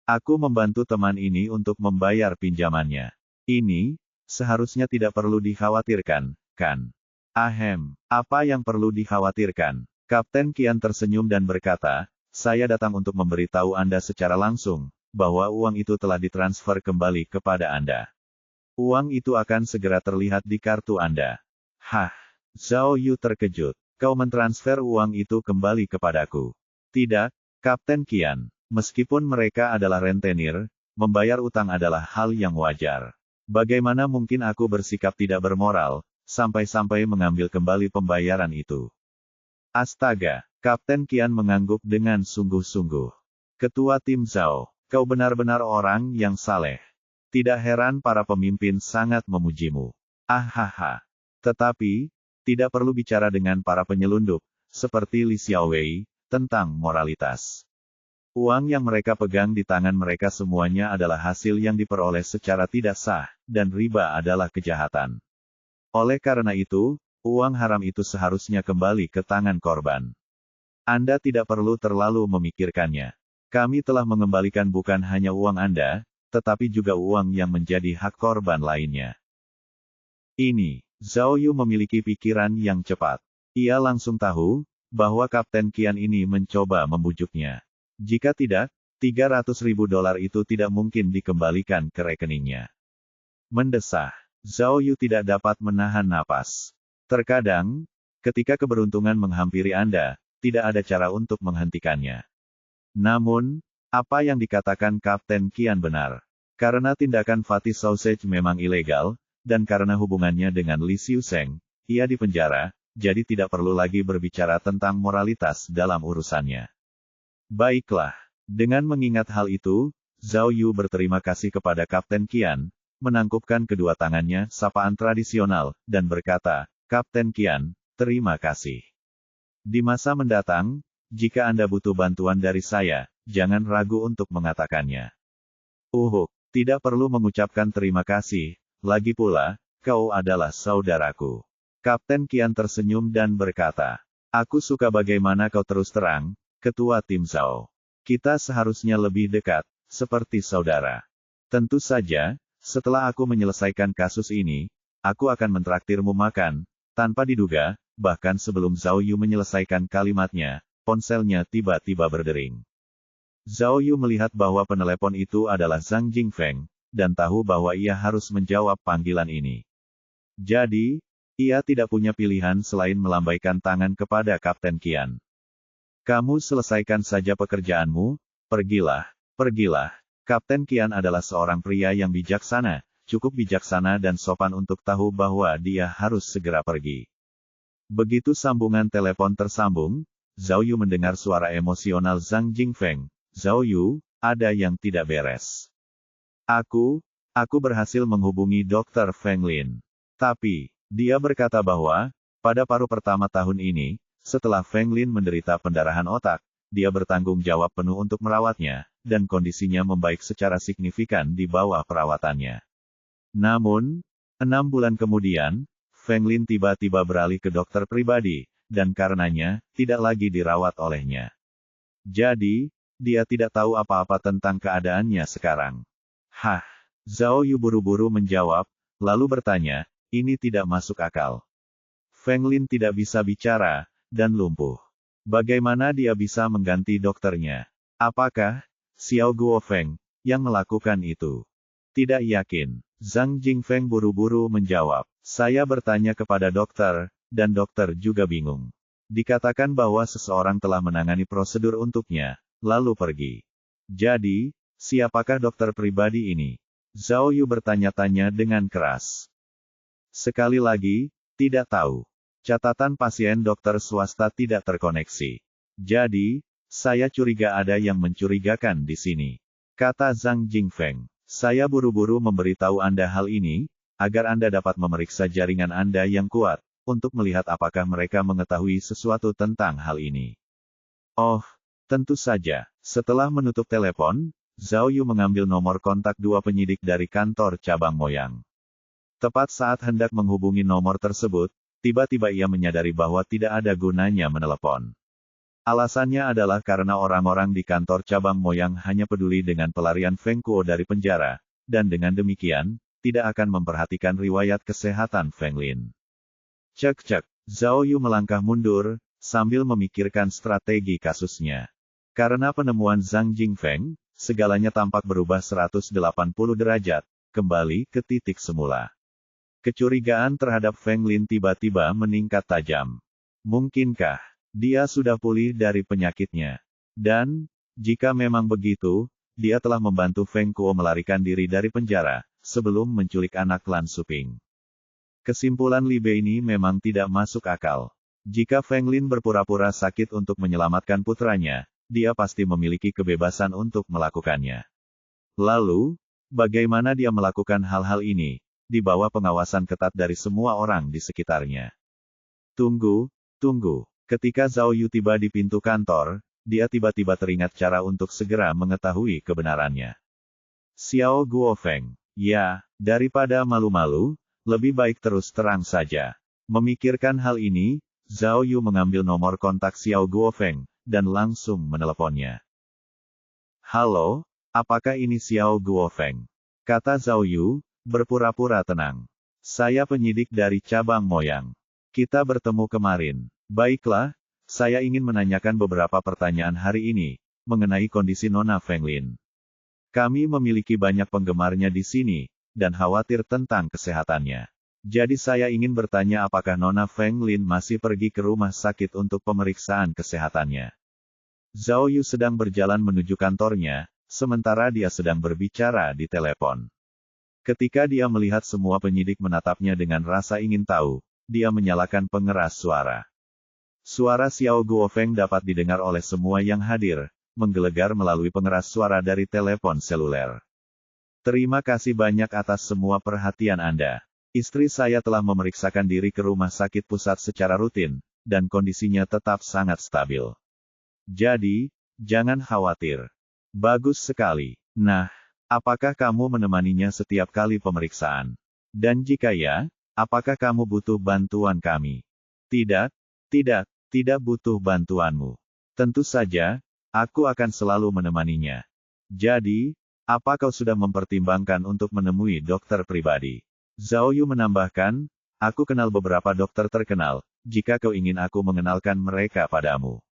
Aku membantu teman ini untuk membayar pinjamannya. Ini, seharusnya tidak perlu dikhawatirkan, kan?" "Ahem, apa yang perlu dikhawatirkan?" Kapten Qian tersenyum dan berkata, "Saya datang untuk memberitahu Anda secara langsung, bahwa uang itu telah ditransfer kembali kepada Anda. Uang itu akan segera terlihat di kartu Anda." "Hah?" Zhao Yu terkejut. "Kau mentransfer uang itu kembali kepadaku?" "Tidak, Kapten Qian. Meskipun mereka adalah rentenir, membayar utang adalah hal yang wajar. Bagaimana mungkin aku bersikap tidak bermoral, sampai-sampai mengambil kembali pembayaran itu?" "Astaga!" Kapten Qian mengangguk dengan sungguh-sungguh. "Ketua tim Zhao, kau benar-benar orang yang saleh. Tidak heran para pemimpin sangat memujimu." "Ahaha. Tetapi, tidak perlu bicara dengan para penyelundup, seperti Li Xiaowei, tentang moralitas. Uang yang mereka pegang di tangan mereka semuanya adalah hasil yang diperoleh secara tidak sah, dan riba adalah kejahatan. Oleh karena itu, uang haram itu seharusnya kembali ke tangan korban. Anda tidak perlu terlalu memikirkannya. Kami telah mengembalikan bukan hanya uang Anda, tetapi juga uang yang menjadi hak korban lainnya. Ini, Zhao Yu memiliki pikiran yang cepat. Ia langsung tahu, bahwa Kapten Qian ini mencoba membujuknya. Jika tidak, $300.000 itu tidak mungkin dikembalikan ke rekeningnya. Mendesah, Zhao Yu tidak dapat menahan napas. Terkadang, ketika keberuntungan menghampiri Anda, tidak ada cara untuk menghentikannya. Namun, apa yang dikatakan Kapten Qian benar. Karena tindakan Fatih Sausage memang ilegal, dan karena hubungannya dengan Li Xiuzeng, ia dipenjara, jadi tidak perlu lagi berbicara tentang moralitas dalam urusannya. Baiklah, dengan mengingat hal itu, Zhao Yu berterima kasih kepada Kapten Qian, menangkupkan kedua tangannya sapaan tradisional, dan berkata, Kapten Qian, terima kasih. Di masa mendatang, jika Anda butuh bantuan dari saya, jangan ragu untuk mengatakannya. Tidak perlu mengucapkan terima kasih, lagi pula, kau adalah saudaraku. Kapten Qian tersenyum dan berkata, aku suka bagaimana kau terus terang, Ketua Tim Zhao. Kita seharusnya lebih dekat, seperti saudara. Tentu saja, setelah aku menyelesaikan kasus ini, aku akan mentraktirmu makan, tanpa diduga, bahkan sebelum Zhao Yu menyelesaikan kalimatnya, ponselnya tiba-tiba berdering. Zhao Yu melihat bahwa penelepon itu adalah Zhang Jingfeng, dan tahu bahwa ia harus menjawab panggilan ini. Jadi, ia tidak punya pilihan selain melambaikan tangan kepada Kapten Qian. Kamu selesaikan saja pekerjaanmu, pergilah. Kapten Qian adalah seorang pria yang bijaksana, cukup bijaksana dan sopan untuk tahu bahwa dia harus segera pergi. Begitu sambungan telepon tersambung, Zhao Yu mendengar suara emosional Zhang Jingfeng. Zhao Yu, ada yang tidak beres. Aku berhasil menghubungi Dr. Feng Lin. Tapi, dia berkata bahwa, pada paruh pertama tahun ini, setelah Feng Lin menderita pendarahan otak, dia bertanggung jawab penuh untuk merawatnya, dan kondisinya membaik secara signifikan di bawah perawatannya. Namun, 6 bulan kemudian, Feng Lin tiba-tiba beralih ke dokter pribadi, dan karenanya, tidak lagi dirawat olehnya. Jadi, dia tidak tahu apa-apa tentang keadaannya sekarang. Zhao Yu buru-buru menjawab, lalu bertanya, ini tidak masuk akal. Feng Lin tidak bisa bicara, dan lumpuh. Bagaimana dia bisa mengganti dokternya? Apakah Xiao Guofeng yang melakukan itu? Tidak yakin. Zhang Jingfeng buru-buru menjawab. Saya bertanya kepada dokter, dan dokter juga bingung. Dikatakan bahwa seseorang telah menangani prosedur untuknya, lalu pergi. Jadi, siapakah dokter pribadi ini? Zhao Yu bertanya-tanya dengan keras. Sekali lagi, tidak tahu. Catatan pasien dokter swasta tidak terkoneksi. Jadi, saya curiga ada yang mencurigakan di sini. Kata Zhang Jingfeng. Saya buru-buru memberitahu Anda hal ini, agar Anda dapat memeriksa jaringan Anda yang kuat, untuk melihat apakah mereka mengetahui sesuatu tentang hal ini. Oh, tentu saja. Setelah menutup telepon, Zhao Yu mengambil nomor kontak 2 penyidik dari kantor cabang Moyang. Tepat saat hendak menghubungi nomor tersebut, tiba-tiba ia menyadari bahwa tidak ada gunanya menelepon. Alasannya adalah karena orang-orang di kantor cabang Moyang hanya peduli dengan pelarian Feng Kuo dari penjara, dan dengan demikian, tidak akan memperhatikan riwayat kesehatan Feng Lin. Cek. Zhao Yu melangkah mundur, sambil memikirkan strategi kasusnya. Karena penemuan Zhang Jingfeng, segalanya tampak berubah 180 derajat, kembali ke titik semula. Kecurigaan terhadap Feng Lin tiba-tiba meningkat tajam. Mungkinkah dia sudah pulih dari penyakitnya? Dan, jika memang begitu, dia telah membantu Feng Kuo melarikan diri dari penjara, sebelum menculik anak Lan Suping. Kesimpulan Li Bei ini memang tidak masuk akal. Jika Feng Lin berpura-pura sakit untuk menyelamatkan putranya, dia pasti memiliki kebebasan untuk melakukannya. Lalu, bagaimana dia melakukan hal-hal ini? Di bawah pengawasan ketat dari semua orang di sekitarnya. Tunggu. Ketika Zhao Yu tiba di pintu kantor, dia tiba-tiba teringat cara untuk segera mengetahui kebenarannya. Xiao Guofeng, ya, daripada malu-malu, lebih baik terus terang saja. Memikirkan hal ini, Zhao Yu mengambil nomor kontak Xiao Guofeng, dan langsung meneleponnya. Halo, apakah ini Xiao Guofeng? Kata Zhao Yu, berpura-pura tenang. Saya penyidik dari cabang Moyang. Kita bertemu kemarin. Baiklah, saya ingin menanyakan beberapa pertanyaan hari ini, mengenai kondisi Nona Feng Lin. Kami memiliki banyak penggemarnya di sini, dan khawatir tentang kesehatannya. Jadi saya ingin bertanya apakah Nona Feng Lin masih pergi ke rumah sakit untuk pemeriksaan kesehatannya. Zhao Yu sedang berjalan menuju kantornya, sementara dia sedang berbicara di telepon. Ketika dia melihat semua penyidik menatapnya dengan rasa ingin tahu, dia menyalakan pengeras suara. Suara Xiao Guofeng dapat didengar oleh semua yang hadir, menggelegar melalui pengeras suara dari telepon seluler. Terima kasih banyak atas semua perhatian Anda. Istri saya telah memeriksakan diri ke rumah sakit pusat secara rutin, dan kondisinya tetap sangat stabil. Jadi, jangan khawatir. Bagus sekali. Nah, apakah kamu menemaninya setiap kali pemeriksaan? Dan jika ya, apakah kamu butuh bantuan kami? Tidak, tidak butuh bantuanmu. Tentu saja, aku akan selalu menemaninya. Jadi, apa kau sudah mempertimbangkan untuk menemui dokter pribadi? Zhao Yu menambahkan, aku kenal beberapa dokter terkenal, jika kau ingin aku mengenalkan mereka padamu.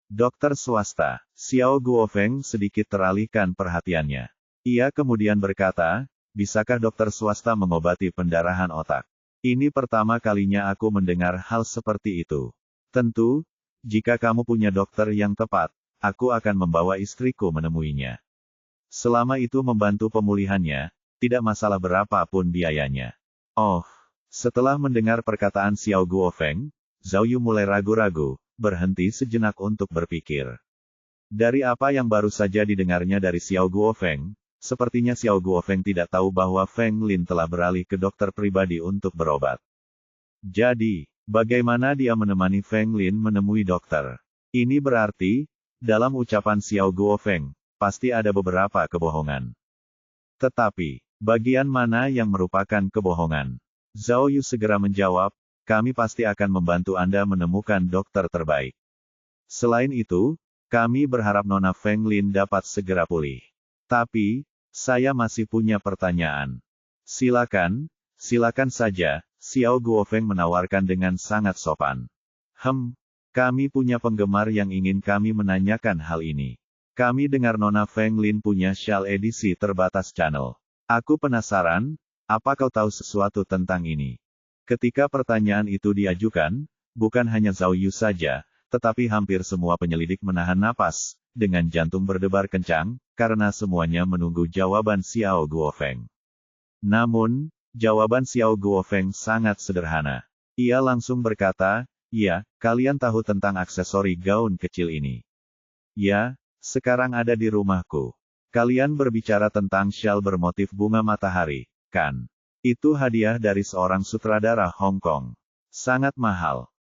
Dokter swasta, Xiao Guofeng sedikit teralihkan perhatiannya. Ia kemudian berkata, bisakah dokter swasta mengobati pendarahan otak? Ini pertama kalinya aku mendengar hal seperti itu. Tentu, jika kamu punya dokter yang tepat, aku akan membawa istriku menemuinya. Selama itu membantu pemulihannya, tidak masalah berapapun biayanya. Oh, setelah mendengar perkataan Xiao Guofeng, Zhao Yu mulai ragu-ragu, berhenti sejenak untuk berpikir. Dari apa yang baru saja didengarnya dari Xiao Guofeng, sepertinya Xiao Guofeng tidak tahu bahwa Feng Lin telah beralih ke dokter pribadi untuk berobat. Jadi, bagaimana dia menemani Feng Lin menemui dokter? Ini berarti, dalam ucapan Xiao Guofeng, pasti ada beberapa kebohongan. Tetapi, bagian mana yang merupakan kebohongan? Zhao Yu segera menjawab, kami pasti akan membantu Anda menemukan dokter terbaik. Selain itu, kami berharap Nona Feng Lin dapat segera pulih. Tapi, saya masih punya pertanyaan. Silakan saja, Xiao Guofeng menawarkan dengan sangat sopan. Kami punya penggemar yang ingin kami menanyakan hal ini. Kami dengar Nona Feng Lin punya shawl edisi terbatas channel. Aku penasaran, apa kau tahu sesuatu tentang ini? Ketika pertanyaan itu diajukan, bukan hanya Zhao Yu saja, tetapi hampir semua penyelidik menahan napas, dengan jantung berdebar kencang, karena semuanya menunggu jawaban Xiao Guofeng. Namun, jawaban Xiao Guofeng sangat sederhana. Ia langsung berkata, ya, kalian tahu tentang aksesori gaun kecil ini. Ya, sekarang ada di rumahku. Kalian berbicara tentang shawl bermotif bunga matahari, kan? Itu hadiah dari seorang sutradara Hong Kong. Sangat mahal.